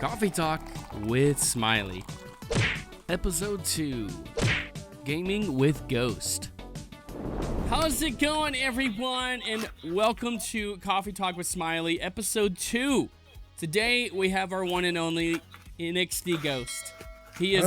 Coffee Talk with Smiley. Episode 2, Gaming with Ghost. How's it going, everyone? And welcome to Coffee Talk with Smiley, Episode 2. Today, we have our one and only NXD Ghost. He is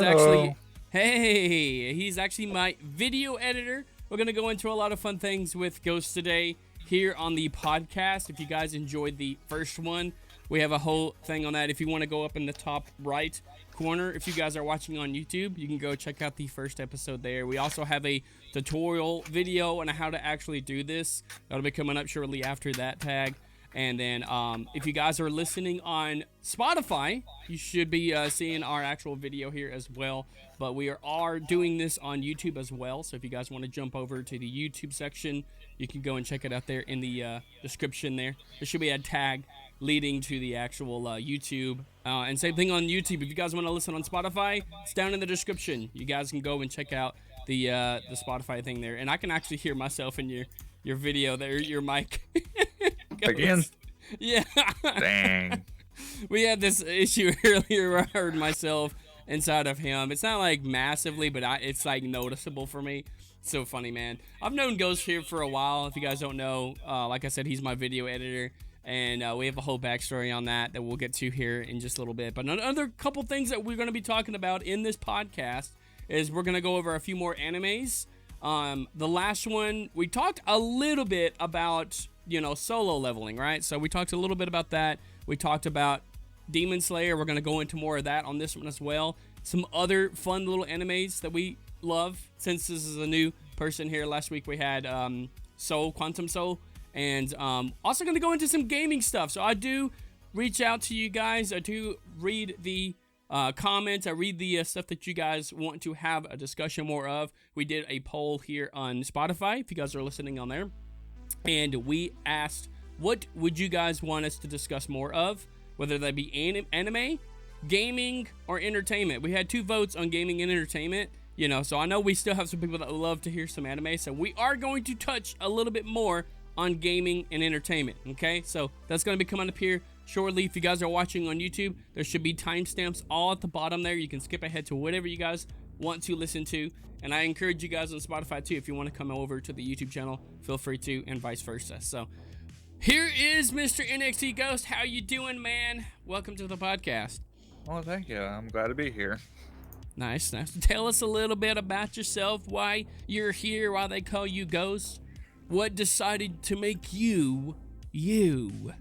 he's actually my video editor. We're going to go into a lot of fun things with Ghost today here on the podcast. If you guys enjoyed the first one, we have a whole thing on that. If you want to go up in the top right corner, if you guys are watching on YouTube, you can go check out the first episode there. We also have a tutorial video on how to actually do this. That'll be coming up shortly after that tag. And then if you guys are listening on Spotify, you should be seeing our actual video here as well. But we are doing this on YouTube as well. So if you guys want to jump over to the YouTube section, you can go and check it out there in the description there. There should be a tag leading to the actual YouTube. And same thing on YouTube. If you guys want to listen on Spotify, it's down in the description. You guys can go and check out the Spotify thing there. And I can actually hear myself in your video there, your mic. Again? Yeah. Dang. We had this issue earlier where I heard myself inside of him. It's not like massively, but it's like noticeable for me. It's so funny, man. I've known Ghost here for a while. If you guys don't know, like I said, he's my video editor. And we have a whole backstory on that we'll get to here in just a little bit. But another couple things that we're going to be talking about in this podcast is we're going to go over a few more animes. The last one, we talked a little bit about, solo leveling, right? So we talked a little bit about that. We talked about Demon Slayer. We're going to go into more of that on this one as well. Some other fun little animes that we love. Since this is a new person here, last week we had Quantum Soul. And also going to go into some gaming stuff. So I do reach out to you guys. I do read the comments. I read the stuff that you guys want to have a discussion more of. We did a poll here on Spotify, if you guys are listening on there. And we asked, what would you guys want us to discuss more of? Whether that be anime, gaming, or entertainment. We had 2 votes on gaming and entertainment. So I know we still have some people that love to hear some anime. So we are going to touch a little bit more on gaming and entertainment. Okay, so that's going to be coming up here shortly. If you guys are watching on YouTube, there should be timestamps all at the bottom there. You can skip ahead to whatever you guys want to listen to. And I encourage you guys on Spotify too, if you want to come over to the YouTube channel, feel free to, and vice versa. So here is Mr. NXD Ghost. How you doing, man? Welcome to the podcast. Well, thank you. I'm glad to be here. Nice. Tell us a little bit about yourself, why you're here, why they call you Ghost. What decided to make you, you?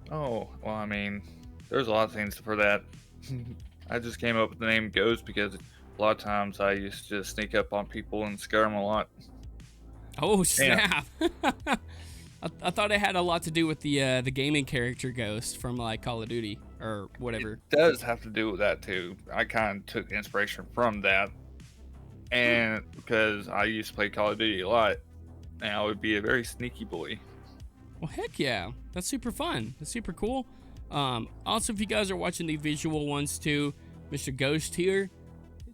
Oh, well, I mean, there's a lot of things for that. I just came up with the name Ghost because a lot of times I used to just sneak up on people and scare them a lot. Oh, snap. Yeah. I thought it had a lot to do with the gaming character Ghost from like Call of Duty or whatever. It does have to do with that too. I kind of took inspiration from that. And because I used to play Call of Duty a lot, and I would be a very sneaky boy. Well, heck yeah. That's super fun. That's super cool. Also, if you guys are watching the visual ones too, Mr. Ghost here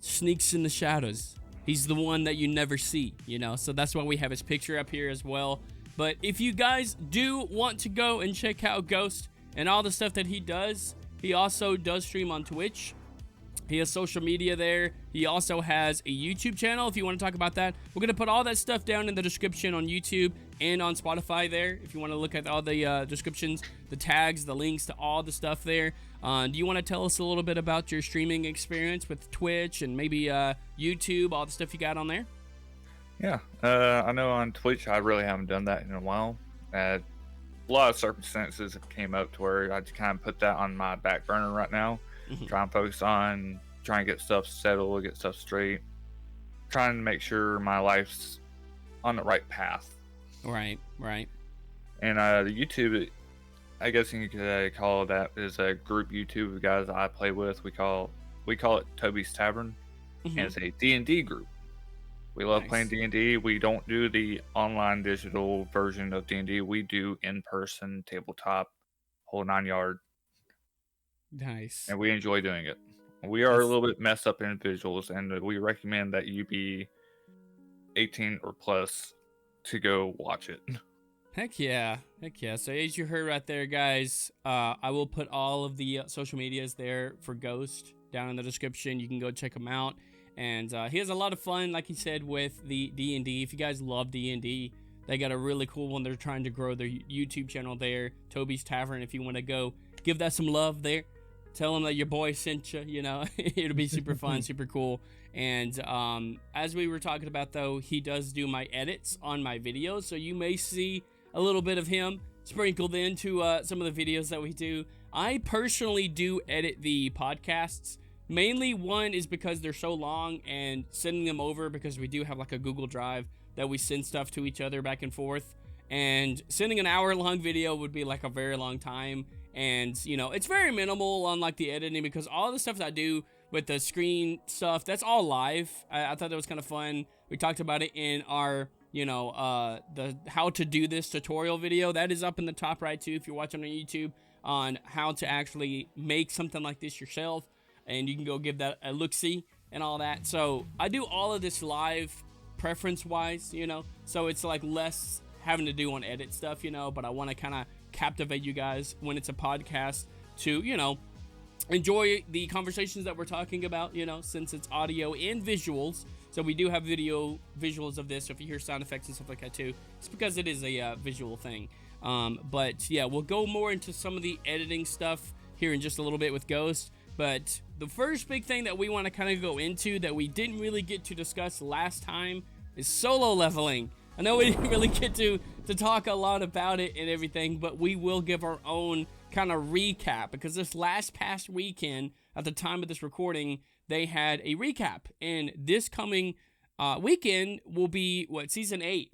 sneaks in the shadows. He's the one that you never see, so that's why we have his picture up here as well. But if you guys do want to go and check out Ghost and all the stuff that he does, he also does stream on Twitch. He has social media there. He also has a YouTube channel if you want to talk about that. We're going to put all that stuff down in the description on YouTube and on Spotify there. If you want to look at all the descriptions, the tags, the links to all the stuff there. Do you want to tell us a little bit about your streaming experience with Twitch and maybe YouTube, all the stuff you got on there? Yeah, I know on Twitch I really haven't done that in a while. A lot of circumstances have came up to where I just kind of put that on my back burner right now. Try and focus on trying to get stuff settled, get stuff straight, trying to make sure my life's on the right path. Right. And the YouTube, I guess you could call that is a group YouTube of guys that I play with. We call it Toby's Tavern, and it's a D&D group. We love playing D&D. We don't do the online digital version of D&D. We do in-person tabletop, whole 9 yard. Nice. And we enjoy doing it. We are a little bit messed up individuals, and we recommend that you be 18 or plus to go watch it. Heck yeah. Heck yeah. So as you heard right there, guys, I will put all of the social medias there for Ghost down in the description. You can go check him out. And he has a lot of fun, like he said, with the D&D. If you guys love D&D, they got a really cool one. They're trying to grow their YouTube channel there, Toby's Tavern. If you want to go give that some love there, tell them that your boy sent you, you know. It'll be super fun, super cool. And as we were talking about, though, he does do my edits on my videos. So you may see a little bit of him sprinkled into some of the videos that we do. I personally do edit the podcasts. Mainly one is because they're so long, and sending them over, because we do have like a Google Drive that we send stuff to each other back and forth. And sending an hour-long video would be like a very long time. And, you know, it's very minimal on like the editing, because all the stuff that I do with the screen stuff, that's all live. I thought that was kind of fun. We talked about it in our, you know, the how to do this tutorial video. That is up in the top right too, if you're watching on YouTube, on how to actually make something like this yourself. And you can go give that a look-see and all that. So I do all of this live, preference-wise, you know. So it's like less having to do on edit stuff, you know. But I want to kind of captivate you guys when it's a podcast to, you know, enjoy the conversations that we're talking about, you know, since it's audio and visuals. So we do have visuals of this. So if you hear sound effects and stuff like that too, it's because it is a visual thing. But yeah, we'll go more into some of the editing stuff here in just a little bit with Ghost. But the first big thing that we want to kind of go into that we didn't really get to discuss last time is solo leveling. I know we didn't really get to talk a lot about it and everything, but we will give our own kind of recap, because this past weekend, at the time of this recording, they had a recap. And this coming weekend will be, season 8,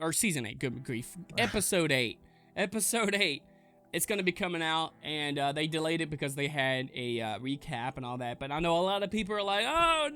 good grief, episode 8. Episode 8. It's going to be coming out, and they delayed it because they had a recap and all that. But I know a lot of people are like, oh,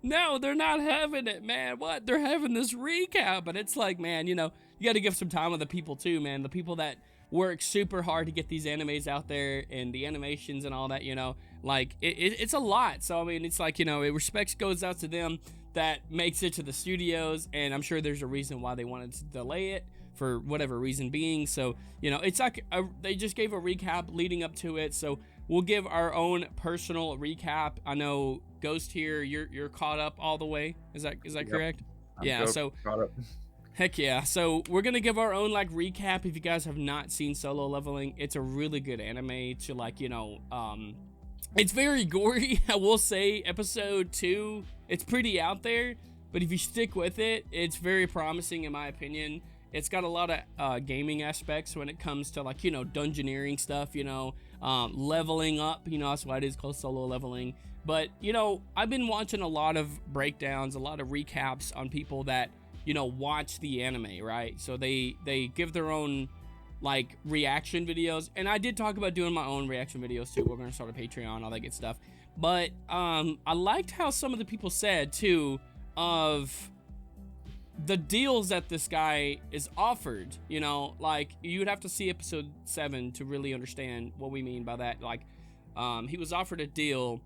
no, they're not having it, man. What? They're having this recap. But it's like, man, you know, you got to give some time to the people, too, man. The people that work super hard to get these animes out there and the animations and all that, you know. Like, it's a lot. So, I mean, it's like, you know, respect goes out to them that makes it to the studios. And I'm sure there's a reason why they wanted to delay it, for whatever reason being. So, you know, it's like they just gave a recap leading up to it. So we'll give our own personal recap. I know Ghost here, you're caught up all the way. Is that correct? Yeah. So caught up. Heck yeah. So we're gonna give our own like recap. If you guys have not seen Solo Leveling, it's a really good anime to, like, you know, it's very gory. I will say episode 2, it's pretty out there, but if you stick with it, it's very promising in my opinion. It's got a lot of gaming aspects when it comes to, like, you know, dungeoneering stuff, you know, leveling up, you know, that's why it is called solo leveling. But, you know, I've been watching a lot of breakdowns, a lot of recaps on people that, you know, watch the anime, right? So they give their own, like, reaction videos. And I did talk about doing my own reaction videos too. We're going to start a Patreon, all that good stuff. But I liked how some of the people said too of the deals that this guy is offered, you know, like, you'd have to see episode 7 to really understand what we mean by that. Like, he was offered a deal,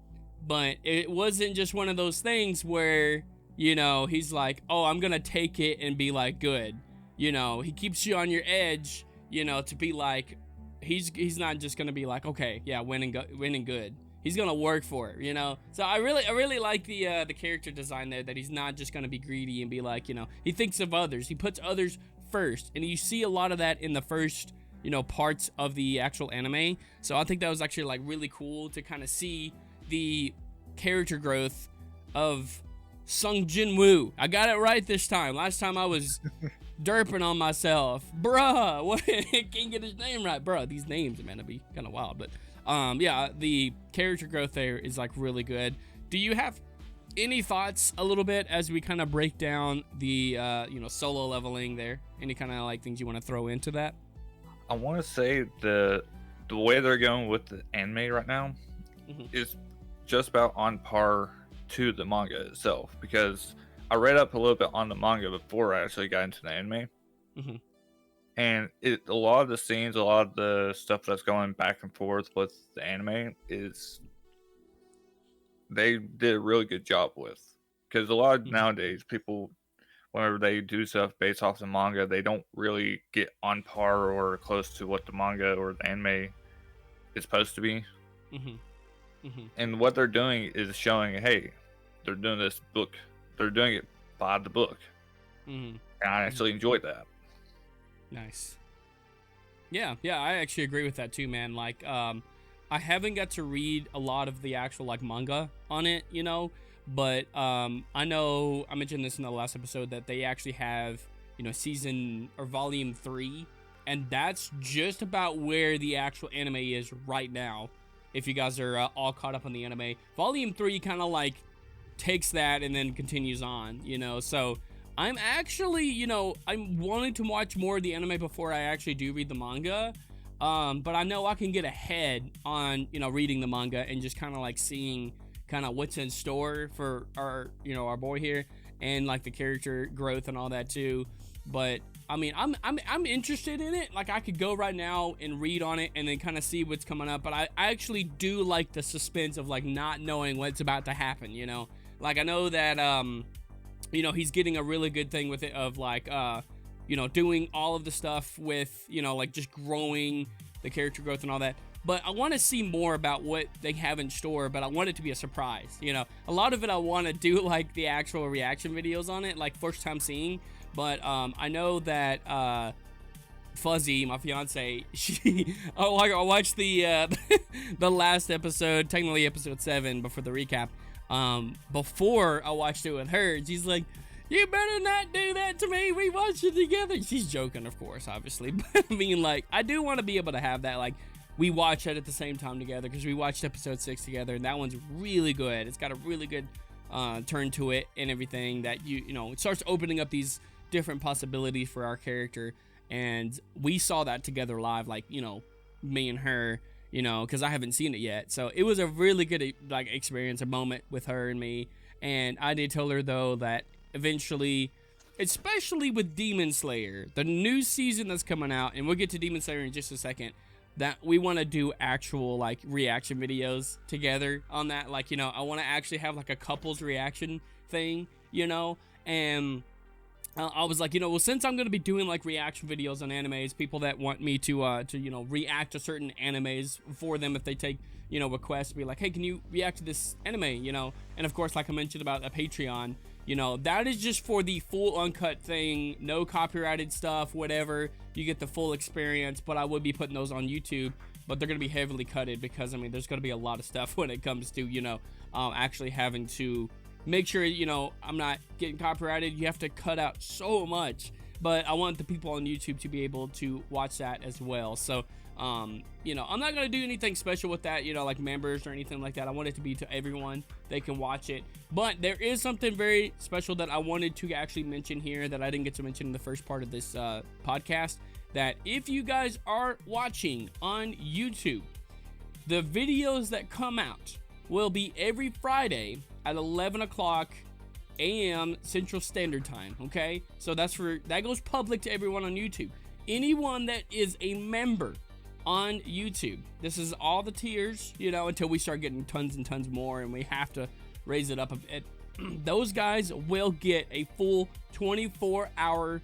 but it wasn't just one of those things where, you know, he's like, oh, I'm gonna take it and be like good. You know, he keeps you on your edge, you know, to be like, he's not just gonna be like, okay, yeah, winning good. He's gonna work for it, you know. So I really like the character design there, that he's not just gonna be greedy and be like, you know, he thinks of others. He puts others first, and you see a lot of that in the first, you know, parts of the actual anime. So I think that was actually, like, really cool to kind of see the character growth of Sung Jin Woo. I got it right this time. Last time I was derping on myself, bruh. What? Can't get his name right, bruh. These names, man, it'd be kind of wild, but. Yeah, the character growth there is, like, really good. Do you have any thoughts a little bit as we kind of break down the, you know, solo leveling there? Any kind of, like, things you want to throw into that? I want to say the way they're going with the anime right now is just about on par to the manga itself, because I read up a little bit on the manga before I actually got into the anime. And a lot of the scenes, a lot of the stuff that's going back and forth with the anime is they did a really good job with. Because a lot of nowadays people whenever they do stuff based off the manga, they don't really get on par or close to what the manga or the anime is supposed to be. And what they're doing is showing, hey, they're doing this book. They're doing it by the book. And I actually enjoyed that. Nice. Yeah, I actually agree with that too, man. Like, I haven't got to read a lot of the actual like manga on it, you know, but I know I mentioned this in the last episode that they actually have, you know, season or volume 3, and that's just about where the actual anime is right now. If you guys are all caught up on the anime, volume 3 kind of like takes that and then continues on, you know. So I'm actually, you know, I'm wanting to watch more of the anime before I actually do read the manga. But I know I can get ahead on, you know, reading the manga and just kind of like seeing kind of what's in store for our, you know, our boy here, and like the character growth and all that too. But I mean, I'm interested in it. Like, I could go right now and read on it and then kind of see what's coming up. But I actually do like the suspense of like not knowing what's about to happen, you know. Like, I know that you know, he's getting a really good thing with it of like you know, doing all of the stuff with, you know, like just growing the character growth and all that. But I want to see more about what they have in store, but I want it to be a surprise, you know. A lot of it I want to do like the actual reaction videos on it, like first time seeing. But I know that Fuzzy, my fiance, I watched the the last episode, technically episode 7, before the recap. Before I watched it with her, she's like, "You better not do that to me. We watched it together." She's joking, of course, obviously. But I mean, like, I do want to be able to have that, like, we watch it at the same time together, because we watched episode 6 together, and that one's really good. It's got a really good turn to it and everything that you know, it starts opening up these different possibilities for our character, and we saw that together live, like, you know, me and her, you know, because I haven't seen it yet. So it was a really good like experience, a moment with her and me. And I did tell her though that eventually, especially with Demon Slayer, the new season that's coming out, and we'll get to Demon Slayer in just a second, that we want to do actual like reaction videos together on that. Like, you know, I want to actually have like a couples reaction thing, you know. And I was like, you know, well, since I'm going to be doing like reaction videos on animes, people that want me to you know, react to certain animes for them, if they take, you know, requests, be like, hey, can you react to this anime, you know? And of course, like I mentioned about a Patreon, you know, that is just for the full uncut thing, no copyrighted stuff, whatever. You get the full experience, but I would be putting those on YouTube, but they're going to be heavily cutted, because I mean, there's going to be a lot of stuff when it comes to, you know, actually having to make sure, you know, I'm not getting copyrighted. You have to cut out so much, but I want the people on YouTube to be able to watch that as well. So, you know, I'm not going to do anything special with that, you know, like members or anything like that. I want it to be to everyone. They can watch it. But there is something very special that I wanted to actually mention here that I didn't get to mention in the first part of this podcast, that if you guys are watching on YouTube, the videos that come out will be every Friday at 11 o'clock a.m. Central Standard Time, okay? So that goes public to everyone on YouTube. Anyone that is a member on YouTube, this is all the tiers, you know, until we start getting tons and tons more, and we have to raise it up a bit. Those guys will get a full 24-hour,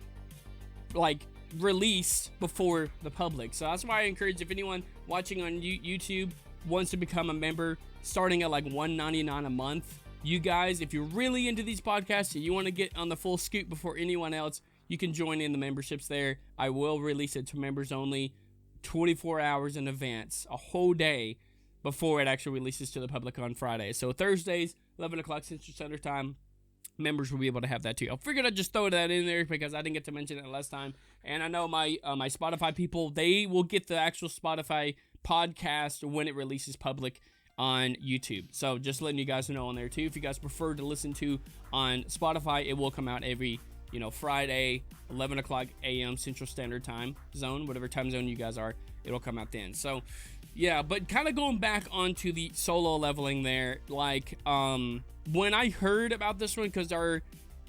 like, release before the public. So that's why I encourage, if anyone watching on YouTube wants to become a member, starting at like $1.99 a month, you guys, if you're really into these podcasts and you want to get on the full scoop before anyone else, you can join in the memberships there. I will release it to members only 24 hours in advance, a whole day before it actually releases to the public on Friday. So Thursdays, 11 o'clock Central Standard Time, members will be able to have that too. I figured I'd just throw that in there because I didn't get to mention it last time. And I know my my Spotify people, they will get the actual Spotify podcast when it releases public on YouTube. So just letting you guys know on there too. If you guys prefer to listen to on Spotify, it will come out every, you know, Friday, 11 o'clock a.m. Central Standard Time zone, whatever time zone you guys are, it'll come out then. So yeah, but kind of going back onto the solo leveling there, like when I heard about this one, because our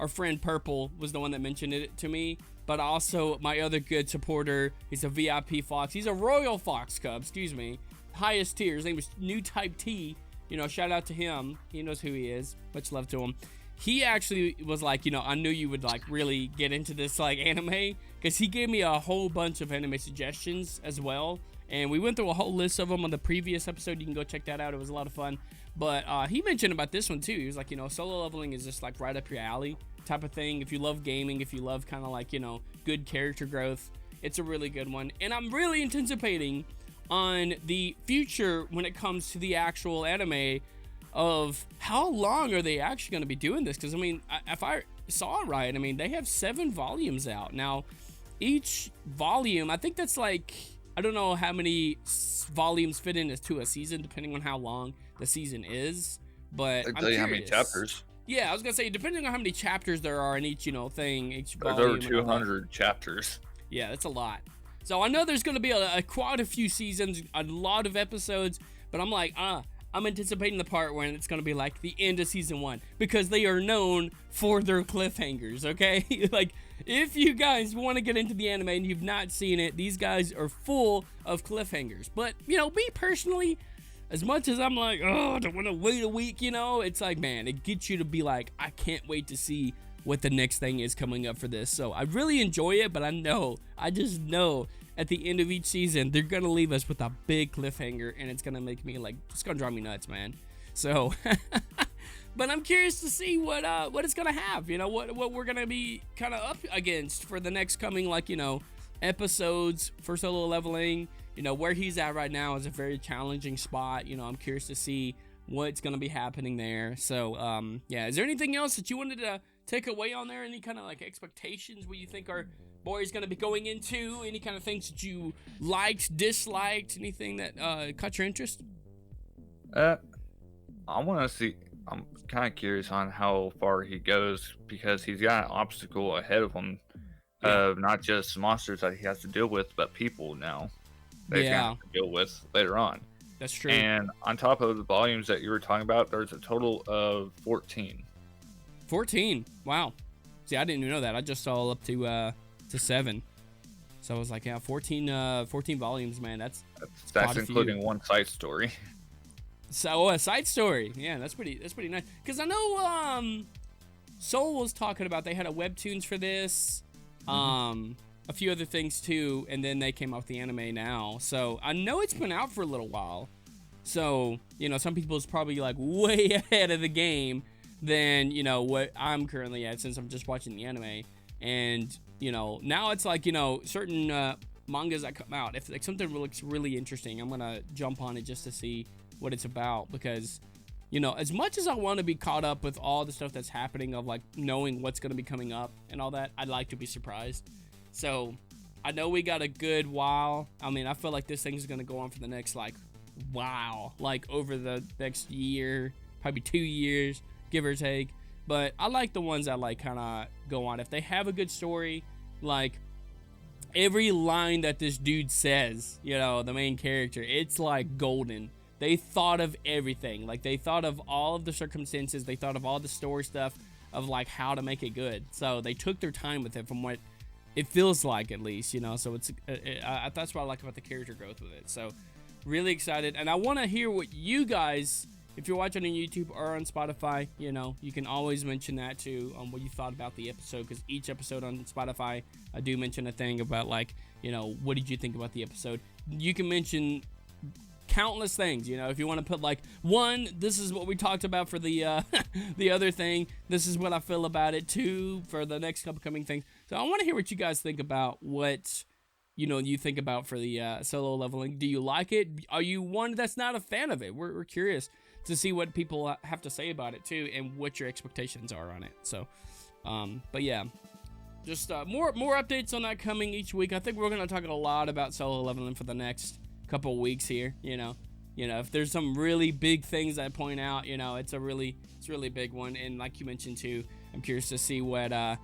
friend Purple was the one that mentioned it to me, but also my other good supporter, he's a VIP Fox, he's a Royal Fox Cub, excuse me, highest tier, his name was New Type T, you know, shout out to him, he knows who he is, much love to him. he actually was like, I knew you would like really get into this like anime, because he gave me a whole bunch of anime suggestions as well, and we went through a whole list of them on the previous episode. You can go check that out. It was a lot of fun. But he mentioned about this one too. He was like, solo leveling is just like right up your alley type of thing. If you love gaming, if you love kind of like, good character growth, it's a really good one. And I'm really anticipating on the future when it comes to the actual anime of how long are they actually going to be doing this. Because I mean, if I saw it right, I mean, they have 7 volumes out now. Each volume, I think that's like, I don't know how many volumes fit into a season depending on how long the season is, but I'll tell you how many chapters. Yeah, I was gonna say, depending on how many chapters there are in each thing, each there's volume, over 200 chapters. Yeah, that's a lot. So I know there's gonna be quite a few seasons, a lot of episodes, but I'm like, I'm anticipating the part when it's gonna be like the end of season 1, because they are known for their cliffhangers. Okay, like if you guys want to get into the anime and you've not seen it, these guys are full of cliffhangers. But me personally, as much as I'm like, I don't want to wait a week, it's like, man, it gets you to be like, I can't wait to see what the next thing is coming up for this. So I really enjoy it, but I just know at the end of each season, they're going to leave us with a big cliffhanger, and it's going to make me like, it's going to drive me nuts, man. So, but I'm curious to see what it's going to have, what we're going to be kind of up against for the next coming, like, episodes for solo leveling. Where he's at right now is a very challenging spot. I'm curious to see what's going to be happening there. So, yeah, is there anything else that you wanted to take away on there? Any kind of like expectations what you think our boy is going to be going into? Any kind of things that you liked, disliked, anything that caught your interest? I want to see. I'm kind of curious on how far he goes, because he's got an obstacle ahead of him of not just monsters that he has to deal with, but people now that he's going to have to deal with later on. That's true. And on top of the volumes that you were talking about, there's a total of 14. 14. Wow. See, I didn't even know that. I just saw up to 7. So I was like, yeah, 14 volumes, man. That's including one side story. So a side story. Yeah, that's pretty nice. Cuz I know Soul was talking about they had a webtoons for this. A few other things too, and then they came out with the anime now. So I know it's been out for a little while. So, some people's probably like way ahead of the game than, what I'm currently at, since I'm just watching the anime. And, now it's like, certain mangas that come out. If like something looks really interesting, I'm going to jump on it just to see what it's about, because, as much as I want to be caught up with all the stuff that's happening, of like knowing what's going to be coming up and all that, I'd like to be surprised. So I know we got a good while. I mean, I feel like this thing's going to go on for the next, like over the next year, probably 2 years, give or take. But I like the ones that like kind of go on. If they have a good story, like every line that this dude says, the main character, it's like golden. They thought of everything. Like they thought of all of the circumstances. They thought of all the story stuff of like how to make it good. So they took their time with it, from what it feels like, at least, So it's that's what I like about the character growth with it. So really excited, and I want to hear what you guys, if you're watching on YouTube or on Spotify, you can always mention that too, on what you thought about the episode, because each episode on Spotify, I do mention a thing about like, what did you think about the episode? You can mention countless things, if you want to put like, 1, this is what we talked about for the the other thing, this is what I feel about it, 2, for the next upcoming things. So I want to hear what you guys think about what you think about for the solo leveling. Do you like it? Are you one that's not a fan of it? We're curious to see what people have to say about it too, and what your expectations are on it. So but yeah, just more updates on that coming each week. I think we're going to talk a lot about solo leveling for the next couple of weeks here. If there's some really big things that point out, it's a really big one. And like you mentioned too, I'm curious to see what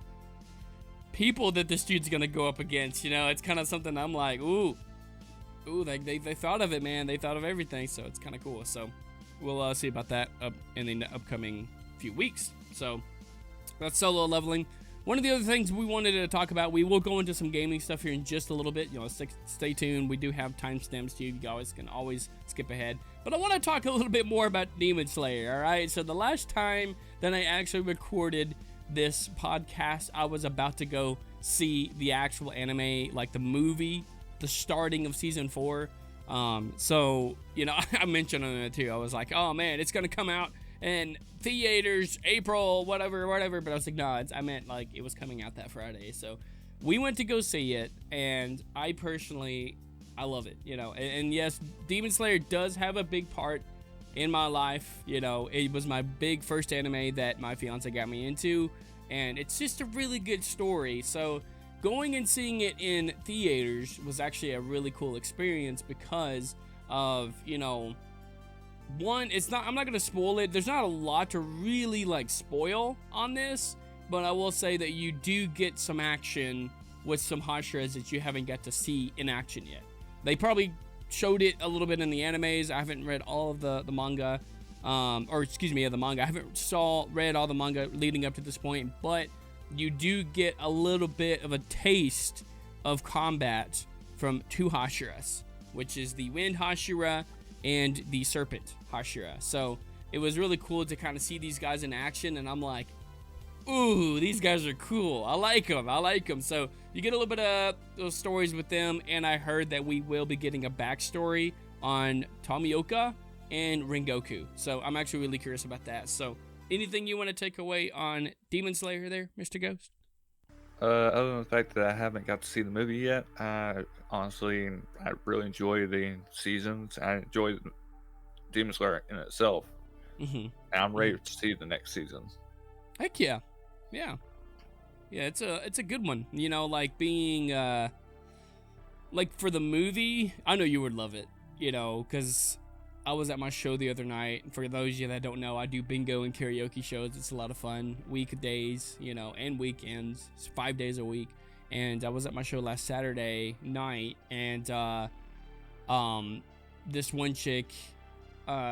people that this dude's gonna go up against. It's kind of something I'm like, ooh, they thought of it, man. They thought of everything, so it's kind of cool. So we'll see about that up in the upcoming few weeks. So that's solo leveling. One of the other things we wanted to talk about, we will go into some gaming stuff here in just a little bit. Stay tuned. We do have timestamps too. You guys can always skip ahead. But I want to talk a little bit more about Demon Slayer, all right? So the last time then I actually recorded this podcast. I was about to go see the actual anime, like the movie, the starting of season 4. So, you know, I mentioned on it too. I was like, oh man, it's going to come out in theaters, April, whatever. But I was like, no, I meant like it was coming out that Friday. So we went to go see it, and I personally, I love it, you know. And yes, Demon Slayer does have a big part in my life. You know, it was my big first anime that my fiance got me into, and it's just a really good story. So going and seeing it in theaters was actually a really cool experience because of, you know, one, I'm not gonna spoil it. There's not a lot to really like spoil on this, but I will say that you do get some action with some Hashiras that you haven't got to see in action yet. They probably showed it a little bit in the animes. I haven't read all of the manga, the manga. I haven't read all the manga leading up to this point, but you do get a little bit of a taste of combat from 2 Hashiras, which is the Wind Hashira and the Serpent Hashira. So it was really cool to kind of see these guys in action, and I'm like, ooh, these guys are cool. I like them. So you get a little bit of those stories with them, and I heard that we will be getting a backstory on Tomioka and Rengoku. So I'm actually really curious about that. So anything you want to take away on Demon Slayer there, Mr. Ghost? Other than the fact that I haven't got to see the movie yet, I really enjoy the seasons. I enjoy Demon Slayer in itself. And I'm ready to see the next season. Heck yeah. Yeah, it's a good one. You know, like being like for the movie, I know you would love it, you know, because I was at my show the other night. For those of you that don't know, I do bingo and karaoke shows. It's a lot of fun. Weekdays, you know, and weekends. It's 5 days a week. And I was at my show last Saturday night, and this one chick,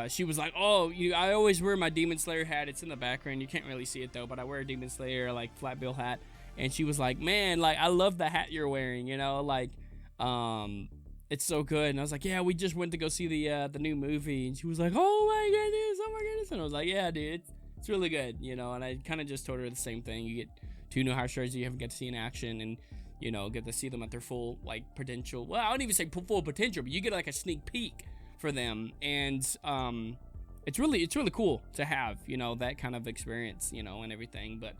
she was like, oh, I always wear my Demon Slayer hat. It's in the background. You can't really see it though, but I wear a Demon Slayer like flat bill hat. And she was like, man, like I love the hat you're wearing, you know, like it's so good. And I was like, yeah, we just went to go see the new movie. And she was like, oh my goodness. And I was like, yeah, dude, it's really good, you know. And I kind of just told her the same thing. You get 2 new Hashiras you haven't got to see in action, and you know, get to see them at their full like potential. Well, I don't even say full potential, but you get like a sneak peek for them, and it's really cool to have, you know, that kind of experience, you know, and everything. But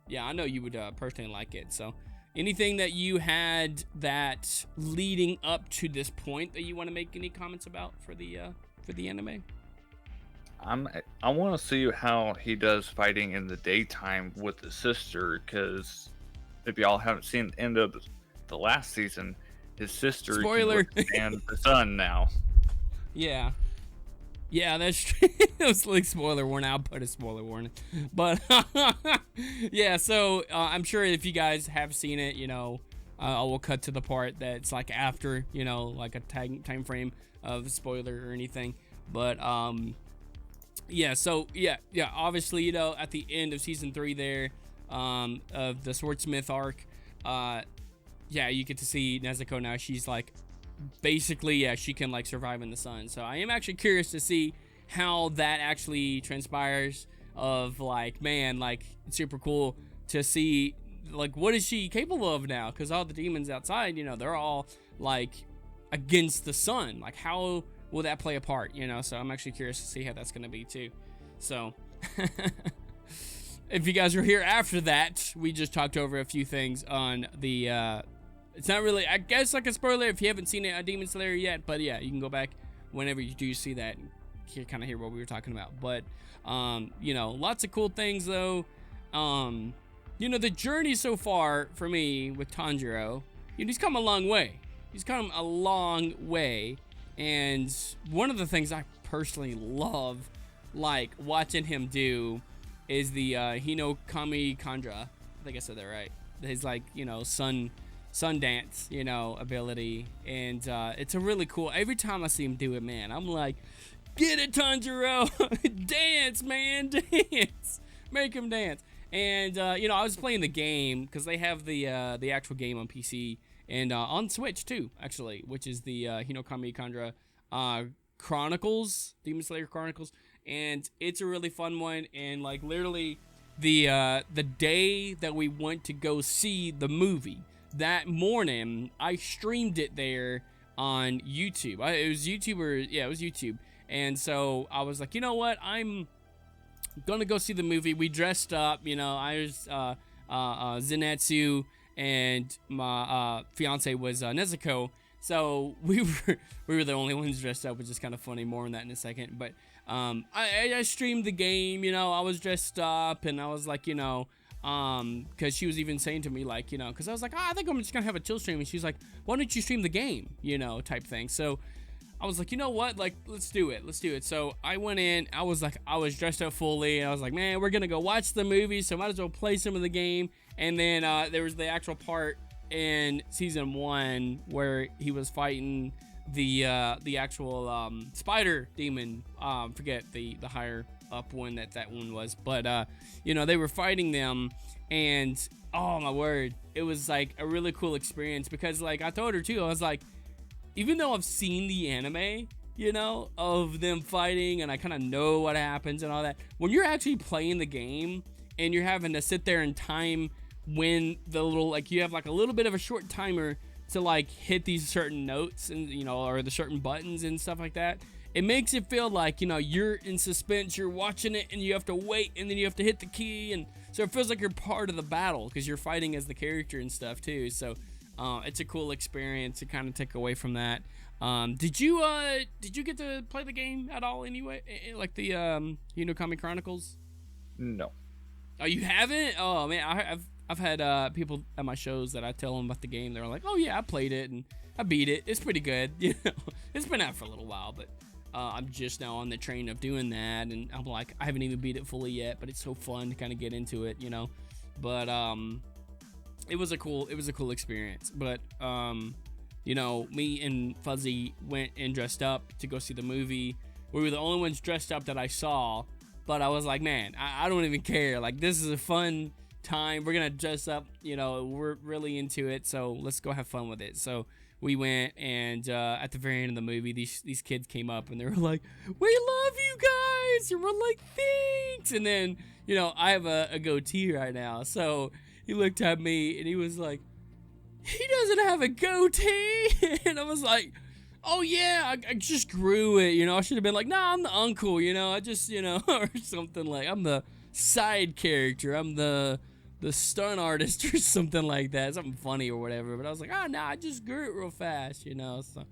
yeah, I know you would personally like it. So anything that you had that leading up to this point that you want to make any comments about for the anime? I want to see how he does fighting in the daytime with his sister, because if y'all haven't seen the end of the last season, his sister spoiler can withstand the sun now. Yeah, that's true. It was like spoiler warning. I'll put a spoiler warning. But yeah, so I'm sure if you guys have seen it, you know, I will cut to the part that's like after, you know, like a time frame of spoiler or anything. But yeah, so yeah, obviously, you know, at the end of season 3 there, of the Swordsmith arc, yeah, you get to see Nezuko now. She's like, basically, yeah, she can like survive in the sun. So I am actually curious to see how that actually transpires. Of like, man, like it's super cool to see like what is she capable of now, because all the demons outside, you know, they're all like against the sun. Like how will that play a part, you know? So I'm actually curious to see how that's gonna be too. So if you guys were here after that, we just talked over a few things on the it's not really, I guess, like a spoiler if you haven't seen it on Demon Slayer yet, but yeah, you can go back whenever you do see that and kind of hear what we were talking about. But you know, lots of cool things though. You know, the journey so far for me with Tanjiro, you know, he's come a long way. And one of the things I personally love, like watching him do, is the Hinokami Kandra. I think I said that right. His like, you know, sun dance, you know, ability. And it's a really cool, every time I see him do it, man, I'm like, get it, Tanjiro. Dance, man, dance. Make him dance. And you know, I was playing the game because they have the actual game on PC and on Switch too, actually, which is the Hinokami Kandra Chronicles, Demon Slayer Chronicles. and it's a really fun one. And like literally, the day that we went to go see the movie, that morning I streamed it there on YouTube. It was YouTube, or yeah, it was YouTube. And so I was like, you know what, I'm gonna go see the movie. We dressed up, you know. I was Zenetsu, and my fiance was Nezuko. So we were the only ones dressed up, which is kind of funny. More on that in a second. But I streamed the game, you know. I was dressed up, and I was like, you know, because she was even saying to me, like, you know, because I was like, I think I'm just gonna have a chill stream, and she's like, why don't you stream the game, you know, type thing. So I was like, you know what, like, let's do it. So I went in, I was dressed up fully, and I was like, man, we're gonna go watch the movie, so might as well play some of the game. And then there was the actual part in season 1 where he was fighting the actual spider demon. Forget the higher up one that one was, but you know, they were fighting them, and oh my word, it was like a really cool experience, because like I told her too, I was like, even though I've seen the anime, you know, of them fighting, and I kind of know what happens and all that, when you're actually playing the game and you're having to sit there and time when the little, like, you have like a little bit of a short timer to like hit these certain notes, and you know, or the certain buttons and stuff like that, it makes it feel like, you know, you're in suspense, you're watching it, and you have to wait, and then you have to hit the key, and so it feels like you're part of the battle because you're fighting as the character and stuff too. So it's a cool experience to kind of take away from that. Did you get to play the game at all anyway? Like the Kami Chronicles? No. Oh, you haven't? Oh man, I've had people at my shows that I tell them about the game. They're like, oh yeah, I played it and I beat it. It's pretty good. You know, it's been out for a little while, but I'm just now on the train of doing that, and I'm like, I haven't even beat it fully yet, but it's so fun to kind of get into it, you know. But it was a cool experience. But you know, me and Fuzzy went and dressed up to go see the movie. We were the only ones dressed up that I saw, but I was like, man, I don't even care. Like, this is a fun time. We're gonna dress up, you know, we're really into it, so let's go have fun with it. So we went, and at the very end of the movie, these kids came up and they were like, we love you guys, and we're like, thanks. And then, you know, I have a goatee right now, so he looked at me and he was like, he doesn't have a goatee. And I was like, oh yeah, I just grew it, you know. I should have been like, nah, I'm the uncle, you know, I just, you know, or something, like, I'm the side character, I'm the stunt artist or something like that, something funny or whatever. But I was like, oh no, I just grew it real fast, you know. So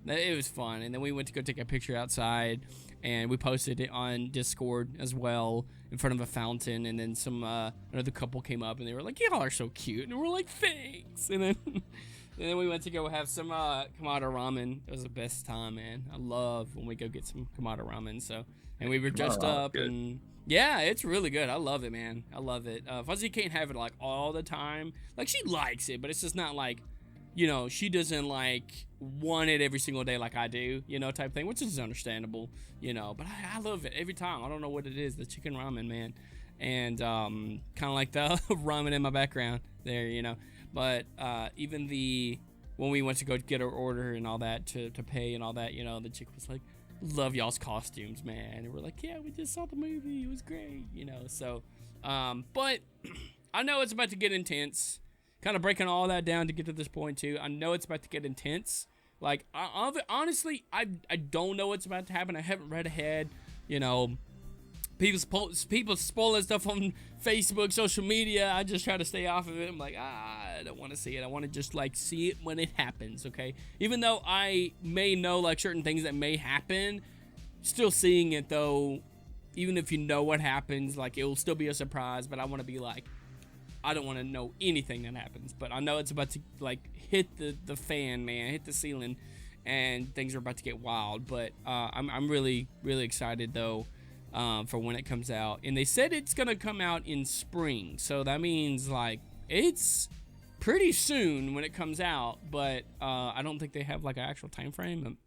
it was fun. And then we went to go take a picture outside, and we posted it on Discord as well in front of a fountain. And then some another couple came up and they were like, y'all are so cute, and we're like, thanks. And then and then we went to go have some Kamada ramen. It was the best time, man. I love when we go get some Kamada ramen. So, and we were dressed up, and yeah, it's really good. I love it, man. I love it. Fuzzy can't have it like all the time. Like, she likes it, but it's just not like, you know, she doesn't like want it every single day like I do, you know, type thing, which is understandable, you know. But I love it every time. I don't know what it is, the chicken ramen, man. And kind of like the ramen in my background there, you know. But even when we went to go get our order and all that to pay and all that, you know, the chick was like, love y'all's costumes, man. And we're like, yeah, we just saw the movie, it was great, you know. So but I know it's about to get intense, kind of breaking all that down to get to this point too. I know it's about to get intense. Like, honestly, I don't know what's about to happen. I haven't read ahead, you know. People spoiling stuff on Facebook, social media. I just try to stay off of it. I'm like, I don't want to see it. I want to just like see it when it happens, okay? Even though I may know like certain things that may happen, still seeing it though, even if you know what happens, like, it will still be a surprise. But I want to be like, I don't want to know anything that happens, but I know it's about to like hit the fan, man, hit the ceiling, and things are about to get wild. But I'm really excited though. For when it comes out, and they said it's gonna come out in spring, so that means like it's pretty soon when it comes out. But I don't think they have like an actual time frame.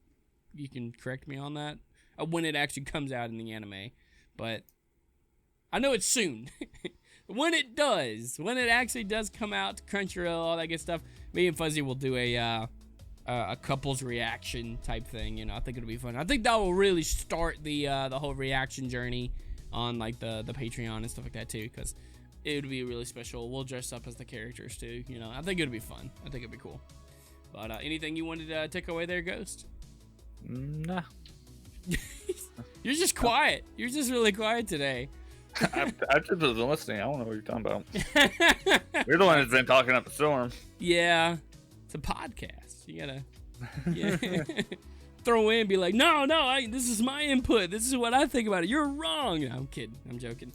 You can correct me on that, when it actually comes out in the anime, but I know it's soon. When it actually does come out to Crunchyroll, all that good stuff, me and Fuzzy will do a a couples reaction type thing. You know, I think it'll be fun. I think that will really start the whole reaction journey on like the Patreon and stuff like that too, because it would be really special. We'll dress up as the characters too. You know, I think it'd be fun. I think it'd be cool. But anything you wanted to take away there, Ghost? Nah. You're just quiet. You're just really quiet today. I just wasn't listening. I don't know what you're talking about. You're the one that's been talking up a storm. Yeah, it's a podcast. You gotta throw in, be like, no, this is my input. This is what I think about it. You're wrong. No, I'm kidding. I'm joking.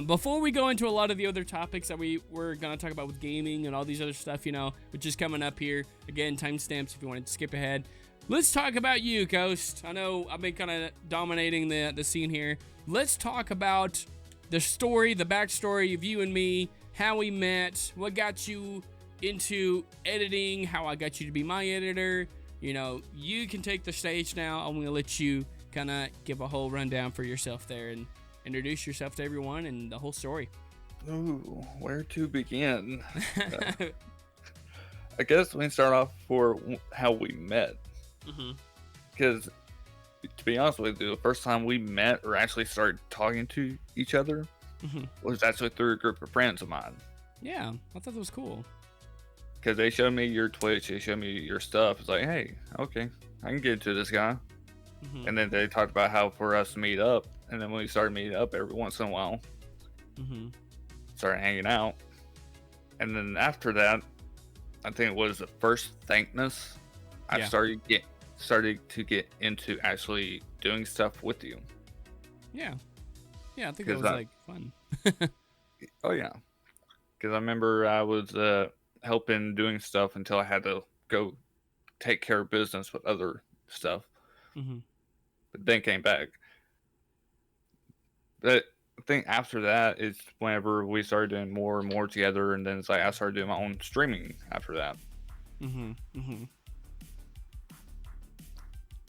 Before we go into a lot of the other topics that we're gonna talk about with gaming and all these other stuff, you know, which is coming up here. Again, timestamps if you want to skip ahead. Let's talk about you, Ghost. I know I've been kind of dominating the scene here. Let's talk about the story, the backstory of you and me, how we met, what got you into editing, how I got you to be my editor. You know, you can take the stage now. I'm going to let you kind of give a whole rundown for yourself there and introduce yourself to everyone and the whole story. Ooh, where to begin? I guess we can start off for how we met. Because, to be honest with you, the first time we met or actually started talking to each other was actually through a group of friends of mine. Yeah, I thought that was cool. Because they showed me your Twitch, they showed me your stuff. It's like, hey, okay, I can get into this guy. And then they talked about how for us to meet up. And then when we started meeting up every once in a while, started hanging out. And then after that, I think it was the first Thankmas, I started to get into actually doing stuff with you. Yeah, I think it was like fun. Oh yeah, because I remember I was helping doing stuff until I had to go take care of business with other stuff. But then came back. But I think after that is whenever we started doing more and more together, and then it's like I started doing my own streaming after that.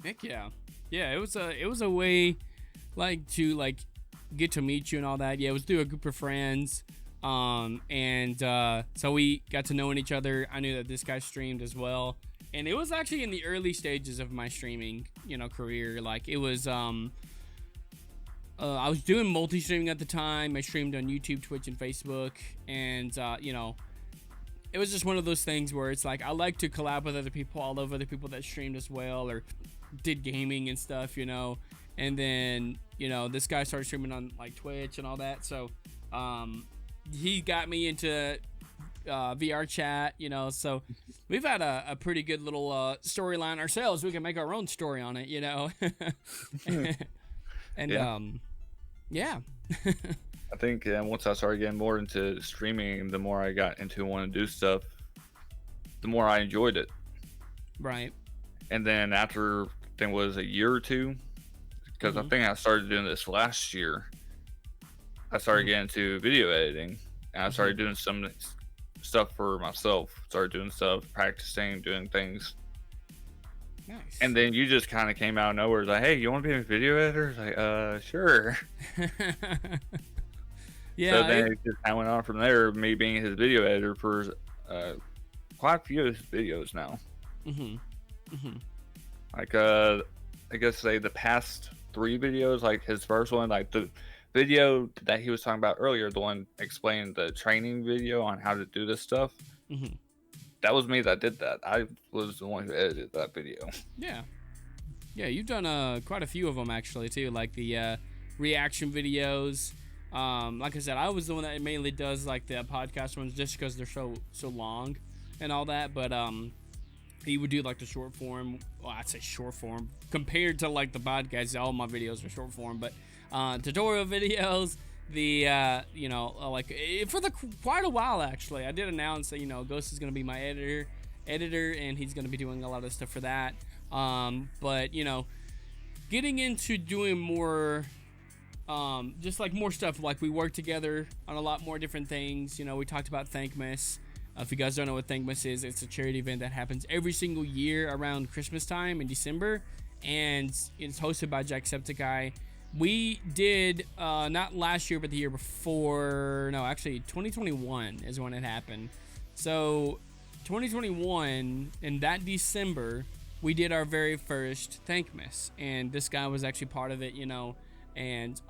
Heck yeah. It was a way like to like get to meet you and all that. Yeah, it was through a group of friends. So we got to knowing each other. I knew that this guy streamed as well. And it was actually in the early stages of my streaming, you know, career. Like it was I was doing multi-streaming at the time. I streamed on YouTube, Twitch, and Facebook. And you know, it was just one of those things where it's like I like to collab with other people, all of other people that streamed as well or did gaming and stuff, you know. And then, you know, this guy started streaming on like Twitch and all that. So he got me into VR chat, you know. So we've had a pretty good little storyline ourselves. We can make our own story on it, you know. And yeah. I think once I started getting more into streaming, the more I got into wanting to do stuff, the more I enjoyed it. Right. And then after, I think it was a year or two, because I think I started doing this last year, I started getting into video editing, and I started doing some stuff for myself. Started doing stuff, practicing, doing things. Nice. And then you just kind of came out of nowhere. It's like, hey, you want to be a video editor? It's like, sure. Yeah. So then it just kind of went on from there, me being his video editor for quite a few of his videos now. Like, I guess say the past 3 videos, like his first one, like the video that he was talking about earlier, the one explaining the training video on how to do this stuff. That was me that did that. I was the one who edited that video. Yeah, you've done quite a few of them actually too, like the reaction videos. Like I said, I was the one that mainly does like the podcast ones just because they're so long and all that. But he would do like the short form. Well, I'd say short form compared to like the podcast. All my videos are short form, but tutorial videos. The you know, like for quite a while actually, I did announce that, you know, Ghost is gonna be my editor, and he's gonna be doing a lot of stuff for that. But you know, getting into doing more, just like more stuff. Like we work together on a lot more different things. You know, we talked about Thankmas. If you guys don't know what Thankmas is, it's a charity event that happens every single year around Christmas time in December, and it's hosted by Jacksepticeye. We did not last year but the year before, no, actually 2021 is when it happened. So 2021, in that December, we did our very first Thankmas, and this guy was actually part of it, you know, and